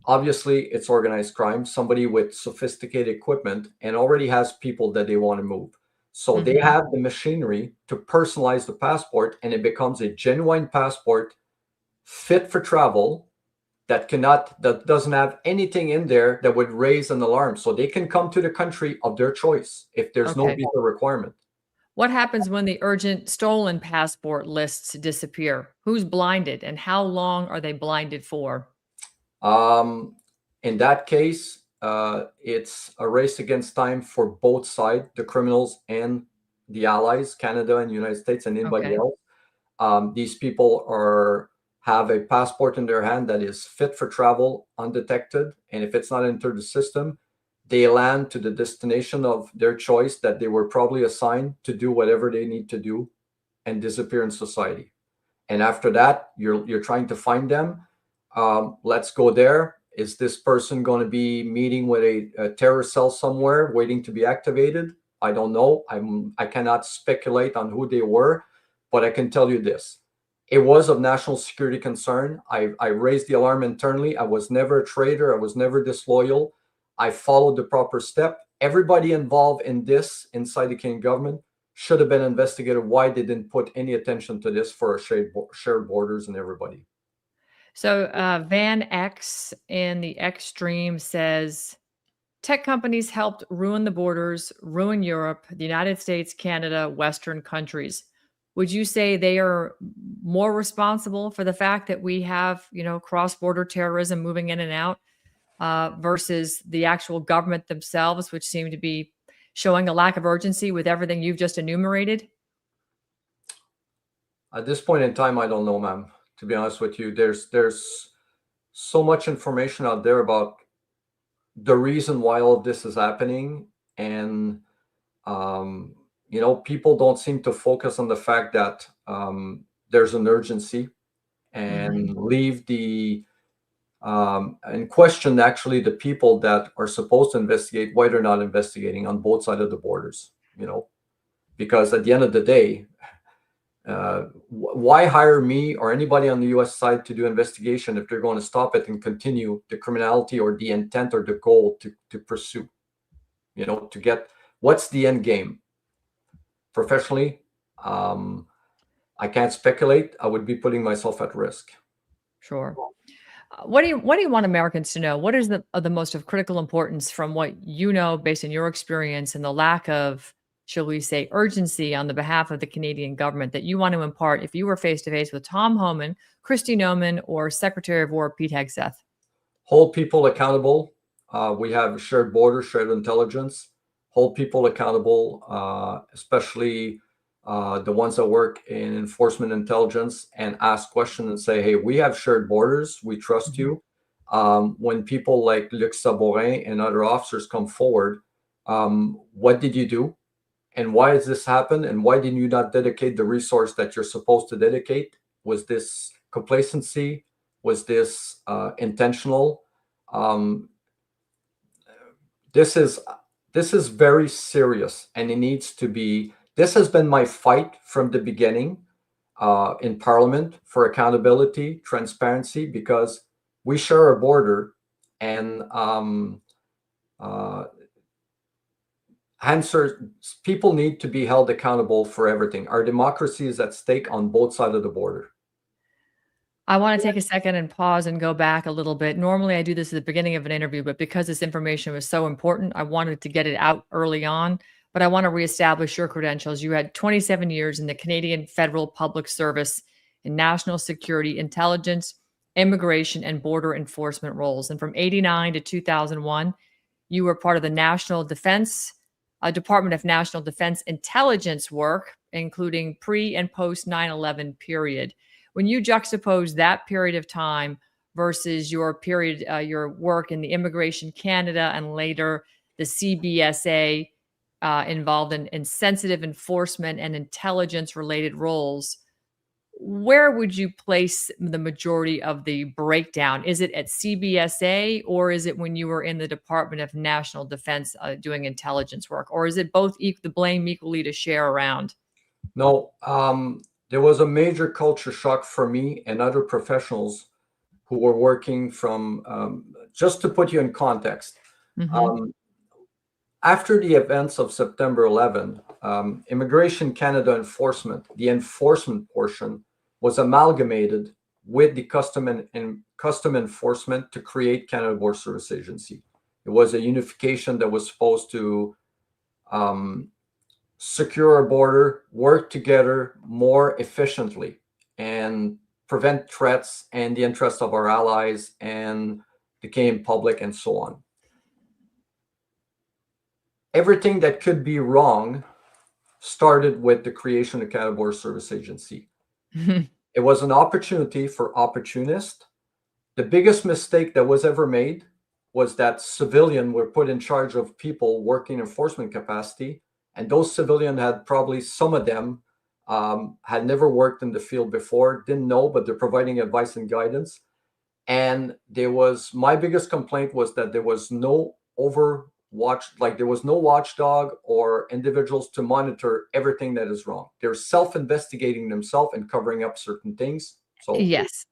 obviously it's organized crime, somebody with sophisticated equipment and already has people that they want to move. So they have the machinery to personalize the passport, and it becomes a genuine passport fit for travel that doesn't have anything in there that would raise an alarm. So they can come to the country of their choice if there's no visa requirement. What happens when the urgent stolen passport lists disappear? Who's blinded, and how long are they blinded for? In that case, it's a race against time for both sides, the criminals and the allies, Canada and United States and anybody else. These people have a passport in their hand that is fit for travel, undetected. And if it's not entered the system, they land to the destination of their choice that they were probably assigned to do whatever they need to do and disappear in society. And after that, you're trying to find them. Let's go there. Is this person going to be meeting with a terror cell somewhere waiting to be activated? I don't know. I cannot speculate on who they were, but I can tell you this. It was of national security concern. I raised the alarm internally. I was never a traitor. I was never disloyal. I followed the proper step. Everybody involved in this inside the Canadian government should have been investigated. Why they didn't put any attention to this for shared borders and everybody. So Van X in the Extreme says, tech companies helped ruin the borders, ruin Europe, the United States, Canada, Western countries. Would you say they are more responsible for the fact that we have, cross-border terrorism moving in and out versus the actual government themselves, which seem to be showing a lack of urgency with everything you've just enumerated? At this point in time, I don't know, ma'am. To be honest with you, there's so much information out there about the reason why all of this is happening. And, people don't seem to focus on the fact that there's an urgency and leave and question actually the people that are supposed to investigate why they're not investigating on both sides of the borders, because at the end of the day, why hire me or anybody on the U.S. side to do investigation if they're going to stop it and continue the criminality or the intent or the goal to pursue, to get what's the end game? Professionally, I can't speculate. I would be putting myself at risk. Sure. What do you want Americans to know? What is the most of critical importance from what you know based on your experience and the lack of shall we say, urgency on the behalf of the Canadian government that you want to impart if you were face to face with Tom Homan, Kristi Noem, or Secretary of War Pete Hegseth? Hold people accountable. We have shared borders, shared intelligence. Hold people accountable, especially the ones that work in enforcement intelligence, and ask questions and say, hey, we have shared borders. We trust you. When people like Luc Sabourin and other officers come forward, what did you do? And why has this happened? And why did you not dedicate the resource that you're supposed to dedicate? Was this complacency? Was this intentional? This is very serious, and it needs to be. This has been my fight from the beginning in Parliament for accountability, transparency, because we share a border, and people need to be held accountable for everything. Our democracy is at stake on both sides of the border. I want to take a second and pause and go back a little bit. Normally, I do this at the beginning of an interview, but because this information was so important, I wanted to get it out early on. But I want to reestablish your credentials. You had 27 years in the Canadian Federal Public Service in national security, intelligence, immigration, and border enforcement roles. And from 89 to 2001, you were part of the National Defense, Department of National Defense intelligence work, including pre and post 9/11 period. When you juxtapose that period of time versus your period, your work in the Immigration Canada and later the CBSA, involved in sensitive enforcement and intelligence related roles, where would you place the majority of the breakdown? Is it at CBSA, or is it when you were in the Department of National Defense doing intelligence work, or is it both the blame equally to share around? No, there was a major culture shock for me and other professionals who were working from, just to put you in context, after the events of September 11, Immigration Canada enforcement, the enforcement portion, was amalgamated with the custom enforcement to create Canada Border Service Agency. It was a unification that was supposed to secure our border, work together more efficiently, and prevent threats and the interests of our allies and the Canadian public and so on. Everything that could be wrong started with the creation of Canada Border Service Agency. It was an opportunity for opportunists. The biggest mistake that was ever made was that civilians were put in charge of people working in enforcement capacity, and those civilians had probably, some of them had never worked in the field before, didn't know, but they're providing advice and guidance. And my biggest complaint was that there was no there was no watchdog or individuals to monitor everything that is wrong. They're self-investigating themselves and covering up certain things. So yes.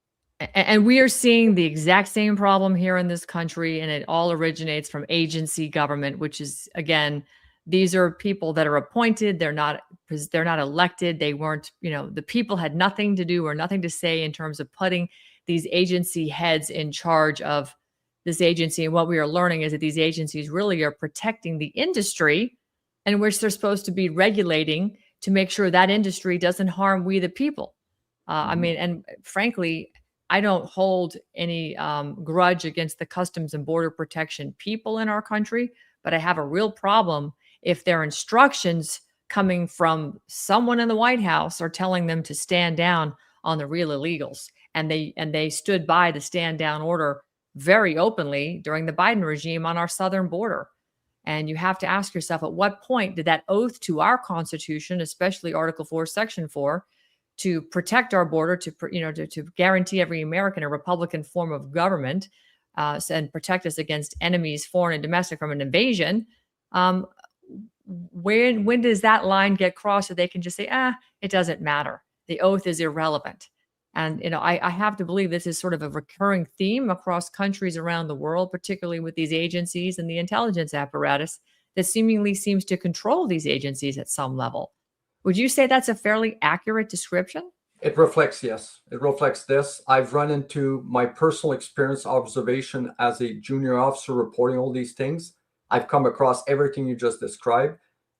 And we are seeing the exact same problem here in this country, and it all originates from agency government, which is, again, these are people that are appointed. They're not elected. They weren't, the people had nothing to do or nothing to say in terms of putting these agency heads in charge of this agency. And what we are learning is that these agencies really are protecting the industry in which they're supposed to be regulating to make sure that industry doesn't harm we the people. And frankly, I don't hold any grudge against the Customs and Border Protection people in our country, but I have a real problem if their instructions coming from someone in the White House are telling them to stand down on the real illegals. And they stood by the stand down order very openly during the Biden regime on our southern border. And you have to ask yourself, at what point did that oath to our Constitution, especially Article 4, Section 4, to protect our border, to guarantee every American a Republican form of government, and protect us against enemies, foreign and domestic, from an invasion, when does that line get crossed so they can just say, it doesn't matter. The oath is irrelevant. And, I have to believe this is sort of a recurring theme across countries around the world, particularly with these agencies and the intelligence apparatus that seemingly seems to control these agencies at some level. Would you say that's a fairly accurate description? It reflects, yes. It reflects this. I've run into my personal experience, observation as a junior officer reporting all these things. I've come across everything you just described.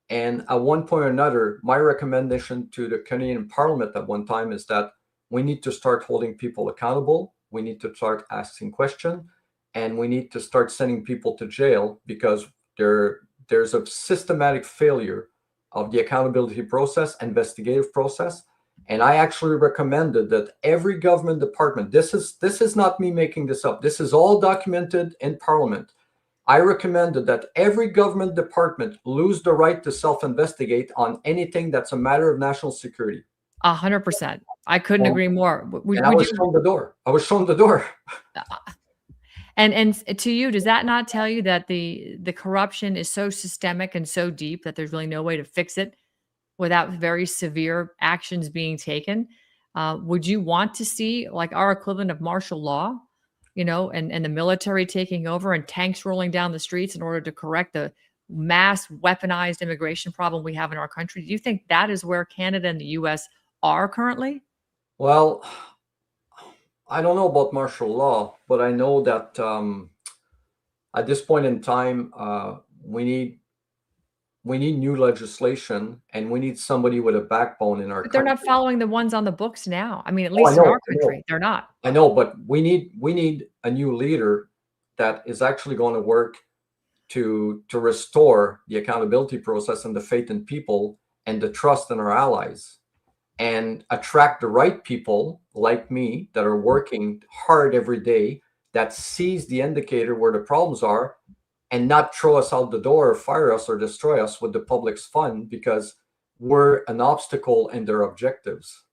And at one point or another, my recommendation to the Canadian Parliament at one time is that we need to start holding people accountable. We need to start asking questions, and we need to start sending people to jail because there's a systematic failure of the accountability process, investigative process. And I actually recommended that every government department, this is not me making this up, this is all documented in Parliament. I recommended that every government department lose the right to self-investigate on anything that's a matter of national security. 100%. I couldn't agree more. I was shown the door. I was shown the door. And to you, does that not tell you that the corruption is so systemic and so deep that there's really no way to fix it without very severe actions being taken? Would you want to see like our equivalent of martial law, and the military taking over and tanks rolling down the streets in order to correct the mass weaponized immigration problem we have in our country? Do you think that is where Canada and the US are currently? Well, I don't know about martial law, but I know that at this point in time, we need new legislation, and we need somebody with a backbone in our But they're country. not following the ones on the books now. I mean, at least in our country, they're not. I know, but we need a new leader that is actually going to work to restore the accountability process and the faith in people and the trust in our allies, and attract the right people like me that are working hard every day, that sees the indicator where the problems are, and not throw us out the door or fire us or destroy us with the public's fund because we're an obstacle in their objectives,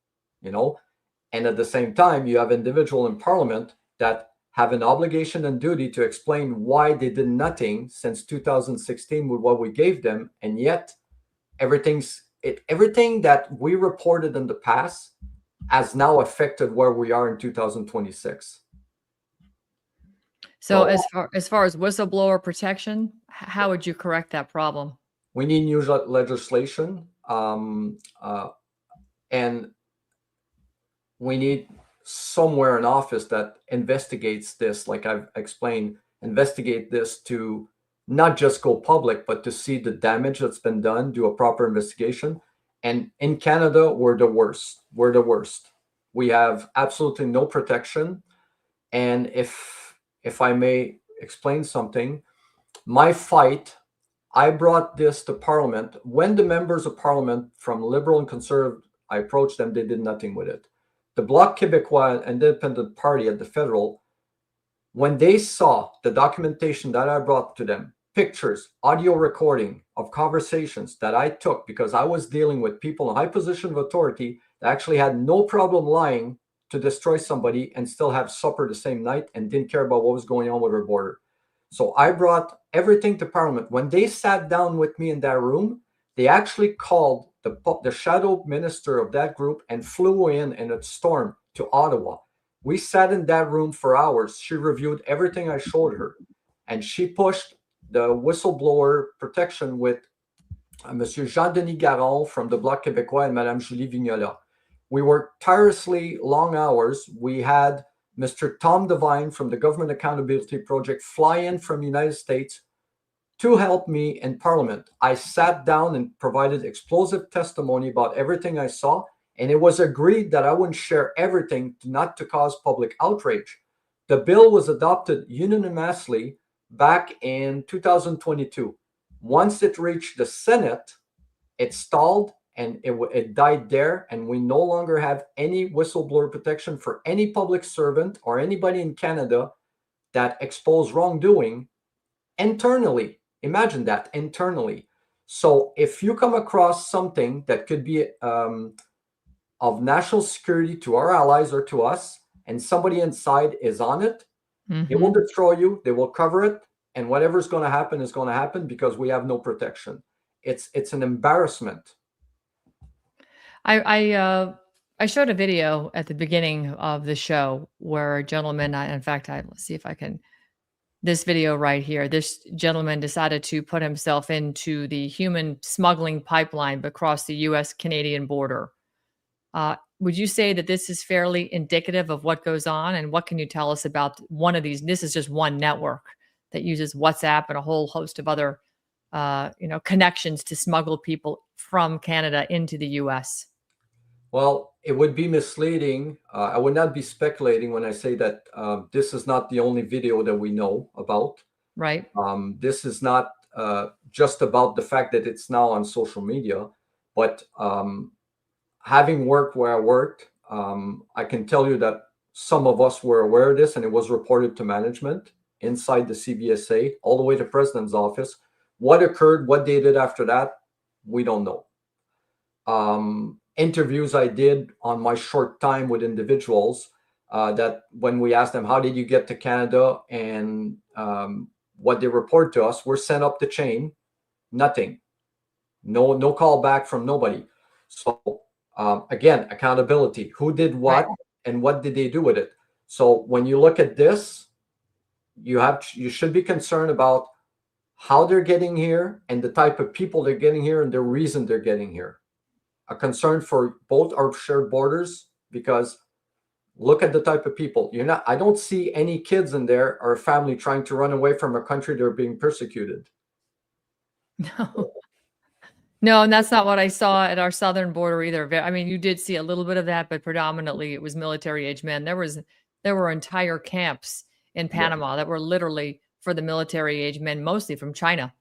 And at the same time, you have individuals in Parliament that have an obligation and duty to explain why they did nothing since 2016 with what we gave them, and yet everything that we reported in the past has now affected where we are in 2026. So as far as whistleblower protection, how would you correct that problem? We need new legislation, and we need somewhere an office that investigates this, like I've explained, investigate this to not just go public, but to see the damage that's been done, do a proper investigation. And in Canada, we're the worst. We're the worst. We have absolutely no protection. And if I may explain something, my fight, I brought this to Parliament. When the members of Parliament from Liberal and Conservative, I approached them, they did nothing with it. The Bloc Québécois Independent Party at the federal, when they saw the documentation that I brought to them, pictures, audio recording of conversations that I took, because I was dealing with people in a high position of authority that actually had no problem lying to destroy somebody and still have supper the same night and didn't care about what was going on with our border. So I brought everything to Parliament. When they sat down with me in that room, they actually called the shadow minister of that group and flew in a storm to Ottawa. We sat in that room for hours. She reviewed everything I showed her, and she pushed the whistleblower protection with Monsieur Jean-Denis Garon from the Bloc Québécois and Madame Julie Vignola. We worked tirelessly long hours. We had Mr. Tom Devine from the Government Accountability Project fly in from the United States to help me in Parliament. I sat down and provided explosive testimony about everything I saw, and it was agreed that I wouldn't share everything not to cause public outrage. The bill was adopted unanimously back in 2022. Once it reached the Senate, it stalled and it died there, and we no longer have any whistleblower protection for any public servant or anybody in Canada that exposed wrongdoing internally. Imagine that, internally. So if you come across something that could be of national security to our allies or to us, and somebody inside is on it, they will destroy you, they will cover it, and whatever's going to happen is going to happen because we have no protection. It's an embarrassment. I showed a video at the beginning of the show where a gentleman, let's see if I can, this video right here, this gentleman decided to put himself into the human smuggling pipeline across the US-Canadian border. Would you say that this is fairly indicative of what goes on? And what can you tell us about one of these? This is just one network that uses WhatsApp and a whole host of other connections to smuggle people from Canada into the U.S.? Well, it would be misleading. I would not be speculating when I say that this is not the only video that we know about. Right. This is not just about the fact that it's now on social media, but having worked where I worked, I can tell you that some of us were aware of this, and it was reported to management inside the CBSA, all the way to President's office. What occurred, what they did after that, we don't know. Interviews I did on my short time with individuals that when we asked them, how did you get to Canada, and what they report to us, we're sent up the chain, nothing, no call back from nobody. So again, accountability, who did what, right, and what did they do with it? So when you look at this, you should be concerned about how they're getting here and the type of people they're getting here and the reason they're getting here. A concern for both our shared borders, because look at the type of people. I don't see any kids in there or a family trying to run away from a country they're being persecuted. No, and that's not what I saw at our southern border either. I mean, you did see a little bit of that, but predominantly it was military-age men. There were entire camps in Panama that were literally for the military-age men, mostly from China.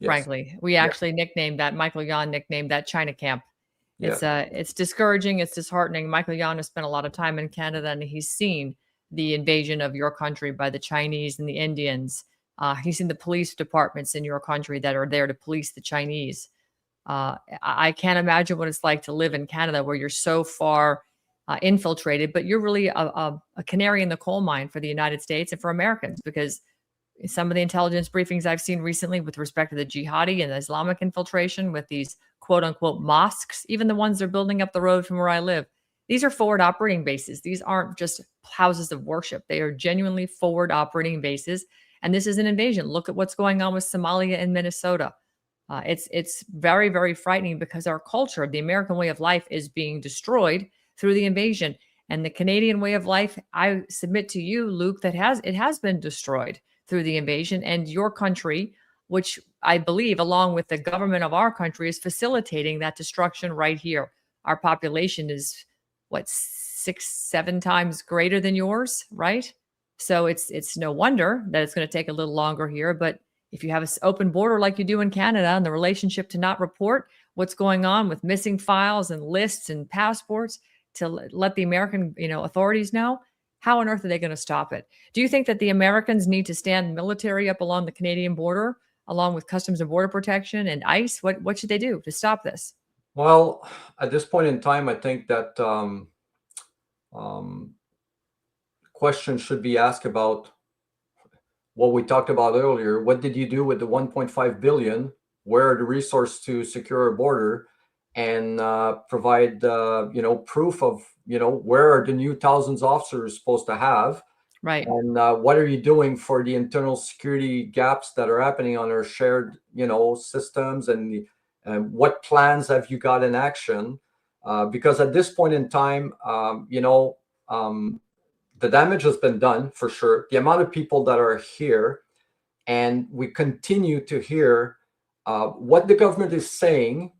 Yes. Frankly, we actually nicknamed that, Michael Yon nicknamed that China camp. It's discouraging. It's disheartening. Michael Yon has spent a lot of time in Canada, and he's seen the invasion of your country by the Chinese and the Indians. He's seen the police departments in your country that are there to police the Chinese. I can't imagine what it's like to live in Canada, where you're so far infiltrated, but you're really a canary in the coal mine for the United States and for Americans, because some of the intelligence briefings I've seen recently with respect to the jihadi and the Islamic infiltration with these quote unquote mosques, even the ones they're building up the road from where I live, these are forward operating bases. These aren't just houses of worship. They are genuinely forward operating bases. And this is an invasion. Look at what's going on with Somalia and Minnesota. It's very, very frightening, because our culture, the American way of life, is being destroyed through the invasion. And the Canadian way of life, I submit to you, Luc, that it has been destroyed through the invasion. And your country, which I believe, along with the government of our country, is facilitating that destruction right here. Our population is, 6-7 times greater than yours, right? So it's no wonder that it's going to take a little longer here. But if you have an open border like you do in Canada, and the relationship to not report what's going on with missing files and lists and passports to let the American authorities know, how on earth are they going to stop it? Do you think that the Americans need to stand military up along the Canadian border, along with Customs and Border Protection and ICE? What should they do to stop this? Well, at this point in time, I think that questions should be asked about what we talked about earlier. What did you do with the 1.5 billion? Where are the resources to secure a border and provide proof of where are the new thousands of officers supposed to have? Right. And what are you doing for the internal security gaps that are happening on our shared systems, and what plans have you got in action? Because at this point in time, the damage has been done for sure. The amount of people that are here, and we continue to hear what the government is saying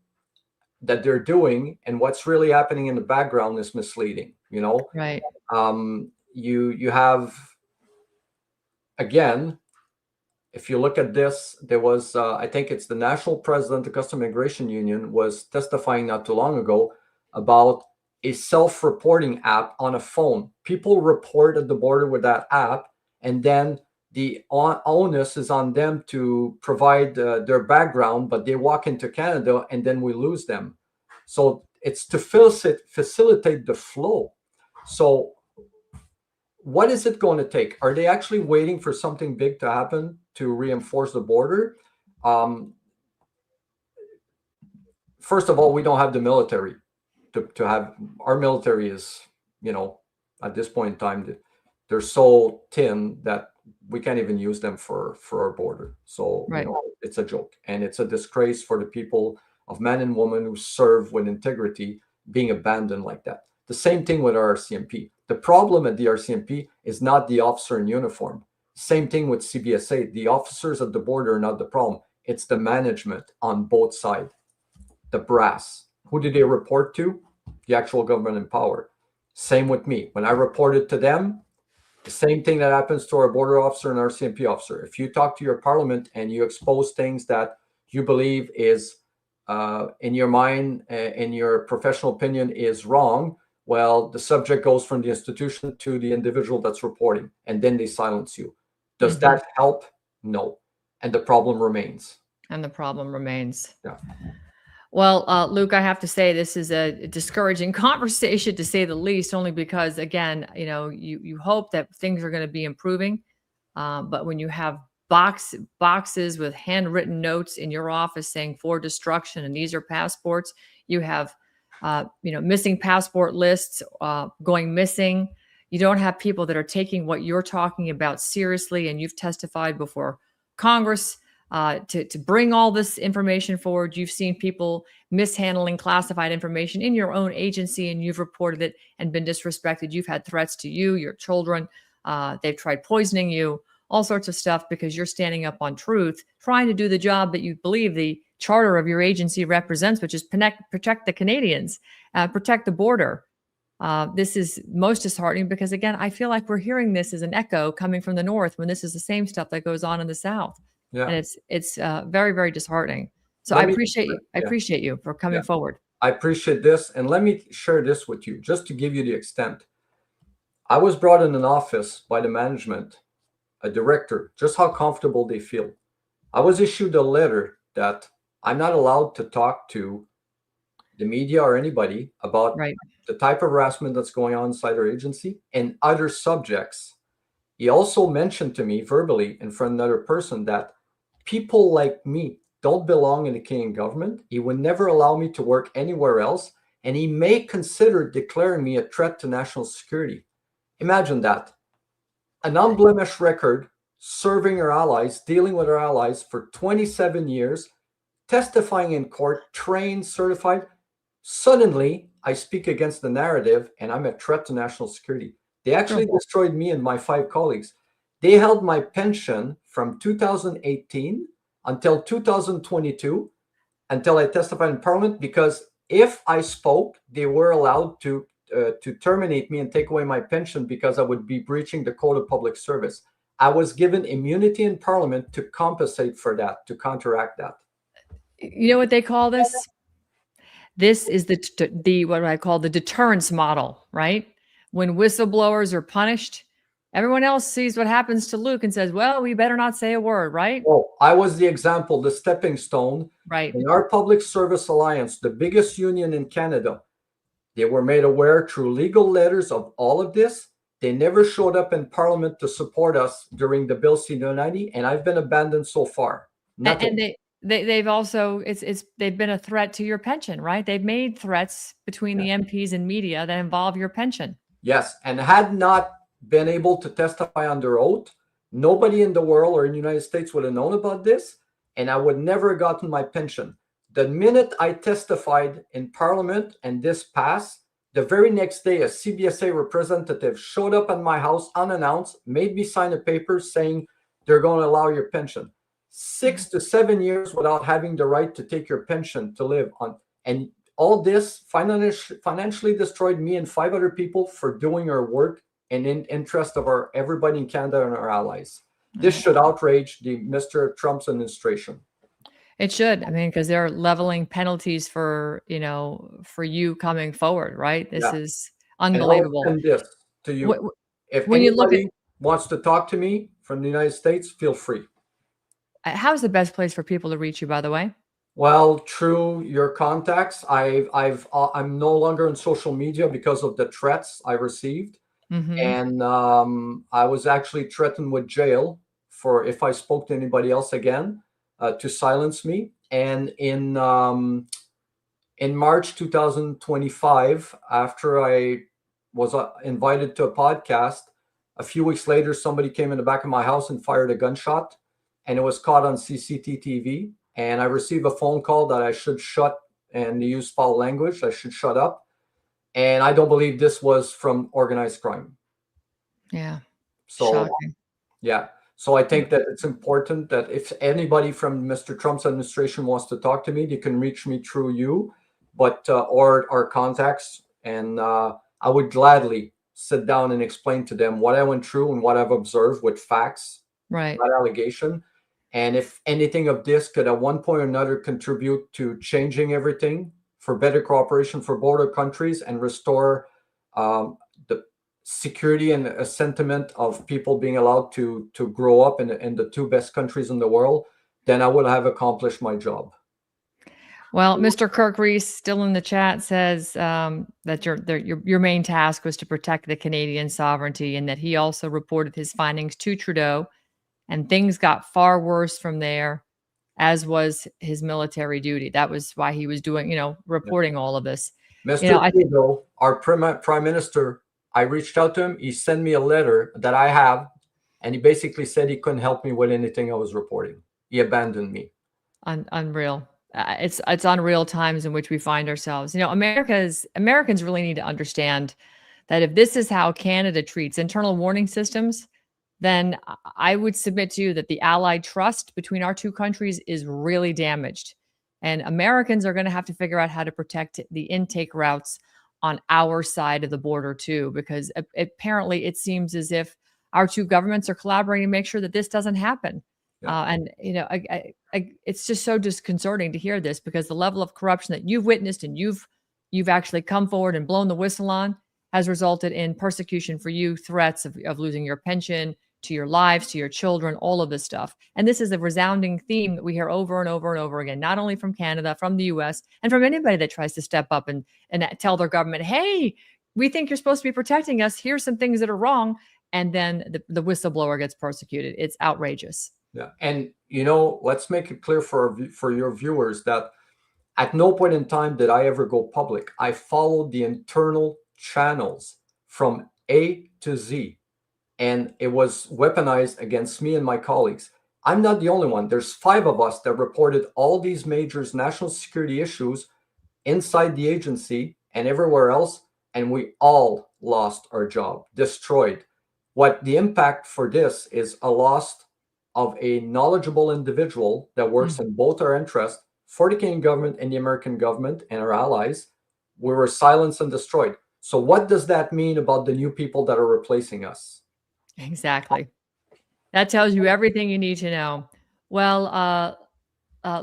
that they're doing, and what's really happening in the background is misleading. Right. You have, again, if you look at this, there was I think it's the national president of Customs Immigration Union was testifying not too long ago about a self-reporting app on a phone. People report at the border with that app, and then the onus is on them to provide their background, but they walk into Canada and then we lose them. So it's to facilitate the flow. So what is it going to take? Are they actually waiting for something big to happen to reinforce the border? First of all, we don't have the military to have. Our military is, at this point in time, they're so thin that we can't even use them for our border. So right. It's a joke, and it's a disgrace for the people of men and women who serve with integrity being abandoned like that. The same thing with our RCMP. The problem at the RCMP is not the officer in uniform. Same thing with CBSA. The officers at the border are not the problem. it's the management on both sides, the brass. Who did they report to? The actual government in power. Same with me. When I reported to them, the same thing that happens to our border officer and our CMP officer. If you talk to your parliament and you expose things that you believe is in your mind, in your professional opinion, is wrong, well, the subject goes from the institution to the individual that's reporting, and then they silence you. Does that help? No. And the problem remains. And the problem remains. Yeah. Well, Luc, I have to say this is a discouraging conversation, to say the least, only because, again, you hope that things are going to be improving. But when you have boxes with handwritten notes in your office saying for destruction, and these are passports, you have, missing passport lists going missing. You don't have people that are taking what you're talking about seriously, and you've testified before Congress to bring all this information forward. You've seen people mishandling classified information in your own agency, and you've reported it and been disrespected. You've had threats to you, your children. They've tried poisoning you, all sorts of stuff, because you're standing up on truth, trying to do the job that you believe the charter of your agency represents, which is protect the Canadians, protect the border. This is most disheartening because, again, I feel like we're hearing this as an echo coming from the North when this is the same stuff that goes on in the South. Yeah. And it's very, very disheartening. So I appreciate you for coming forward. I appreciate this. And let me share this with you, just to give you the extent. I was brought in an office by the management, a director, just how comfortable they feel. I was issued a letter that I'm not allowed to talk to the media or anybody about the type of harassment that's going on inside our agency and other subjects. He also mentioned to me verbally in front of another person that people like me don't belong in the Canadian government. He would never allow me to work anywhere else, and he may consider declaring me a threat to national security. Imagine that. An unblemished record, serving our allies, dealing with our allies for 27 years, testifying in court, trained, certified. Suddenly, I speak against the narrative, and I'm a threat to national security. They actually destroyed me and my 5 colleagues. They held my pension from 2018 until 2022, until I testified in Parliament, because if I spoke, they were allowed to terminate me and take away my pension because I would be breaching the Code of Public Service. I was given immunity in Parliament to compensate for that, to counteract that. You know what they call this? This is the what I call the deterrence model, right? When whistleblowers are punished, everyone else sees what happens to Luc and says, well, we better not say a word, right? Oh, I was the example, the stepping stone. Right. In our Public Service Alliance, the biggest union in Canada, they were made aware through legal letters of all of this. They never showed up in Parliament to support us during the Bill C-990, and I've been abandoned so far. Nothing. And they've also they've been a threat to your pension, right? They've made threats between the MPs and media that involve your pension. Yes, and had not been able to testify under oath, nobody in the world or in the United States would have known about this, and I would never have gotten my pension. The minute I testified in Parliament and this passed, the very next day, a CBSA representative showed up at my house unannounced, made me sign a paper saying they're going to allow your pension. 6 to 7 years without having the right to take your pension to live on. And all this financially destroyed me and 5 other people for doing our work and in interest of everybody in Canada and our allies. This should outrage the Mr. Trump's administration. It should. I mean, because they're leveling penalties for you coming forward, right? This is unbelievable. And this to you. If anybody wants to talk to me from the United States, feel free. How's the best place for people to reach you, by the way? Well, through your contacts. I'm no longer on social media because of the threats I received. And I was actually threatened with jail for if I spoke to anybody else again, to silence me. And in March 2025, after I was invited to a podcast, a few weeks later, somebody came in the back of my house and fired a gunshot, and it was caught on CCTV. And I received a phone call that I should shut, and they use foul language. I should shut up. And I don't believe this was from organized crime. Yeah. So, shocking. Yeah. So I think that it's important that if anybody from Mr. Trump's administration wants to talk to me, they can reach me through you, or our contacts. And I would gladly sit down and explain to them what I went through and what I've observed with facts, Right. that allegation. And if anything of this could at one point or another contribute to changing everything for better cooperation for border countries and restore the security and a sentiment of people being allowed to grow up in the two best countries in the world, then I will have accomplished my job. Well, Mr. Kirk Reese, still in the chat, says that your main task was to protect the Canadian sovereignty, and that he also reported his findings to Trudeau, and things got far worse from there, as was his military duty. That was why he was doing, reporting all of this. Mr. Trudeau, our Prime Minister, I reached out to him. He sent me a letter that I have, and he basically said he couldn't help me with anything I was reporting. He abandoned me. Unreal. It's unreal times in which we find ourselves. Americans really need to understand that if this is how Canada treats internal warning systems, then I would submit to you that the allied trust between our two countries is really damaged. And Americans are going to have to figure out how to protect the intake routes on our side of the border too, because apparently it seems as if our two governments are collaborating to make sure that this doesn't happen. Yeah. It's just so disconcerting to hear this, because the level of corruption that you've witnessed and you've actually come forward and blown the whistle on has resulted in persecution for you, threats of losing your pension, to your lives, to your children, all of this stuff. And this is a resounding theme that we hear over and over and over again, not only from Canada, from the US, and from anybody that tries to step up and tell their government, hey, we think you're supposed to be protecting us. Here's some things that are wrong. And then the whistleblower gets persecuted. It's outrageous. Yeah. And, let's make it clear for your viewers that at no point in time did I ever go public. I followed the internal channels from A to Z. And it was weaponized against me and my colleagues. I'm not the only one. There's 5 of us that reported all these major national security issues inside the agency and everywhere else, and we all lost our job, destroyed. What the impact for this is a loss of a knowledgeable individual that works in both our interests for the Canadian government and the American government and our allies. We were silenced and destroyed. So what does that mean about the new people that are replacing us? Exactly. That tells you everything you need to know. Well,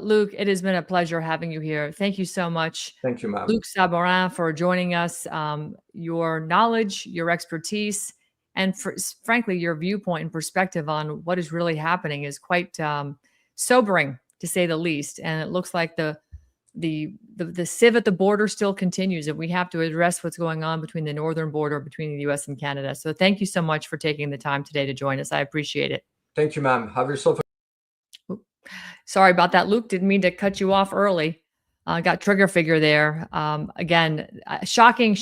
Luc, it has been a pleasure having you here. Thank you so much. Thank you, ma'am. Luc Sabourin, for joining us. Your knowledge, your expertise, and frankly, your viewpoint and perspective on what is really happening is quite sobering, to say the least. And it looks like the sieve at the border still continues, and we have to address what's going on between the northern border between the U.S. and Canada. So thank you so much for taking the time today to join us. I appreciate it. Thank you, ma'am. Have yourself Sorry about that, Luc. Didn't mean to cut you off early. Got trigger figure there. Again, shocking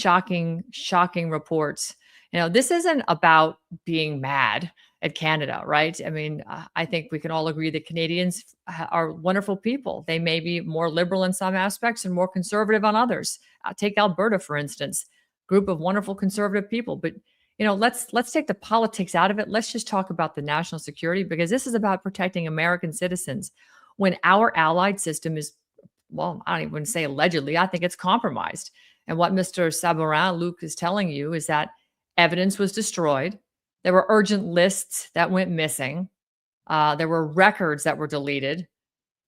reports. This isn't about being mad at Canada, right? I mean, I think we can all agree that Canadians are wonderful people. They may be more liberal in some aspects and more conservative on others. Take Alberta, for instance, group of wonderful conservative people. But, let's take the politics out of it. Let's just talk about the national security, because this is about protecting American citizens when our allied system is, well, I don't even say allegedly, I think it's compromised. And what Mr. Sabourin, Luc, is telling you is that evidence was destroyed. There were urgent lists that went missing. There were records that were deleted.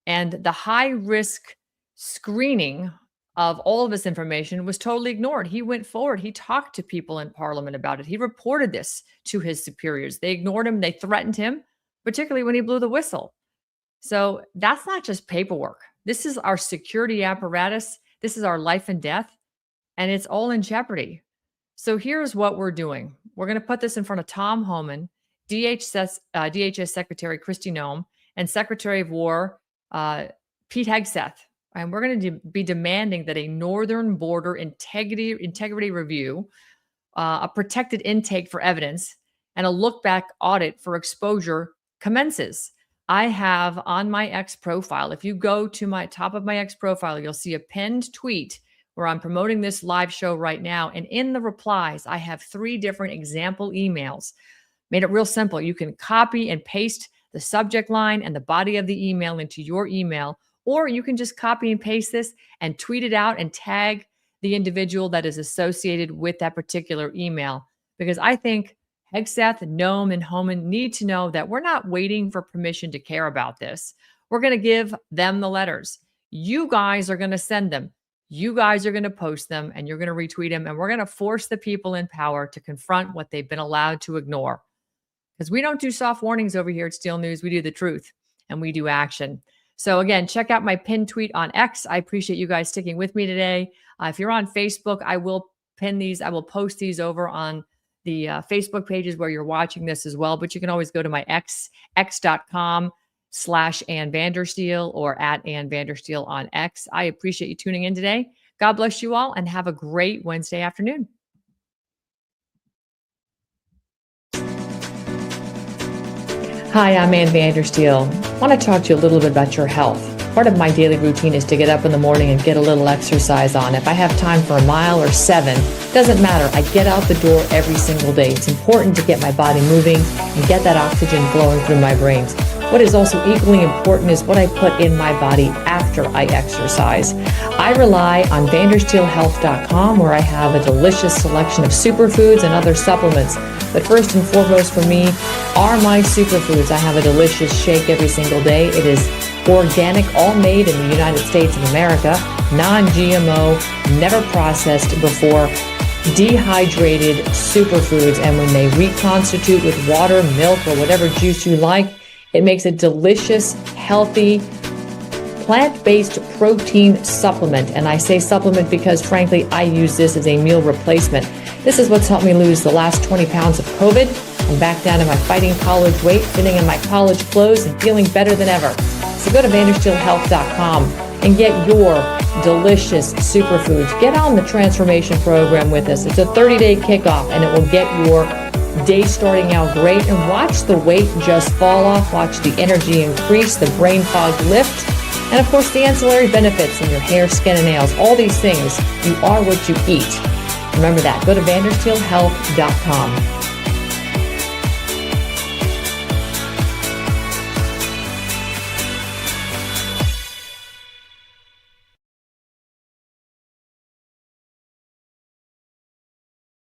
And the high-risk screening of all of this information was totally ignored. He went forward. He talked to people in Parliament about it. He reported this to his superiors. They ignored him. They threatened him, particularly when he blew the whistle. So that's not just paperwork. This is our security apparatus. This is our life and death, and it's all in jeopardy. So here's what we're doing. We're going to put this in front of Tom Homan, DHS Secretary Kristi Noem, and Secretary of War Pete Hegseth. And we're going to be demanding that a northern border integrity review, a protected intake for evidence, and a look-back audit for exposure commences. I have on my X profile, if you go to my top of my X profile, you'll see a pinned tweet where I'm promoting this live show right now. And in the replies, I have 3 different example emails Made it real simple. You can copy and paste the subject line and the body of the email into your email, or you can just copy and paste this and tweet it out and tag the individual that is associated with that particular email. Because I think Hegseth, Noem, and Homan need to know that we're not waiting for permission to care about this. We're going to give them the letters. You guys are going to send them. You guys are going to post them, and you're going to retweet them, and we're going to force the people in power to confront what they've been allowed to ignore. Because we don't do soft warnings over here at Steel News. We do the truth, and we do action. So again, check out my pinned tweet on X. I appreciate you guys sticking with me today. If you're on Facebook, I will pin these. I will post these over on the Facebook pages where you're watching this as well. But you can always go to my x.com/Ann Vandersteel or at Ann Vandersteel on X. I appreciate you tuning in today. God bless you all and have a great Wednesday afternoon. Hi, I'm Ann Vandersteel. I want to talk to you a little bit about your health. Part of my daily routine is to get up in the morning and get a little exercise on. If I have time for a mile or 7, doesn't matter. I get out the door every single day. It's important to get my body moving and get that oxygen flowing through my brains. What is also equally important is what I put in my body after I exercise. I rely on vandersteelhealth.com, where I have a delicious selection of superfoods and other supplements. But first and foremost for me are my superfoods. I have a delicious shake every single day. It is organic, all made in the United States of America, non-GMO, never processed before, dehydrated superfoods. And when they reconstitute with water, milk, or whatever juice you like, it makes a delicious, healthy, plant-based protein supplement. And I say supplement because, frankly, I use this as a meal replacement. This is what's helped me lose the last 20 pounds of COVID. I'm back down to my fighting college weight, fitting in my college clothes, and feeling better than ever. So go to vandersteelhealth.com and get your delicious superfoods. Get on the transformation program with us. It's a 30-day kickoff, and it will get your day starting out great. And watch the weight just fall off. Watch the energy increase, the brain fog lift, and of course the ancillary benefits in your hair, skin, and nails. All these things, you are what you eat. Remember that. Go to vandersteelhealth.com.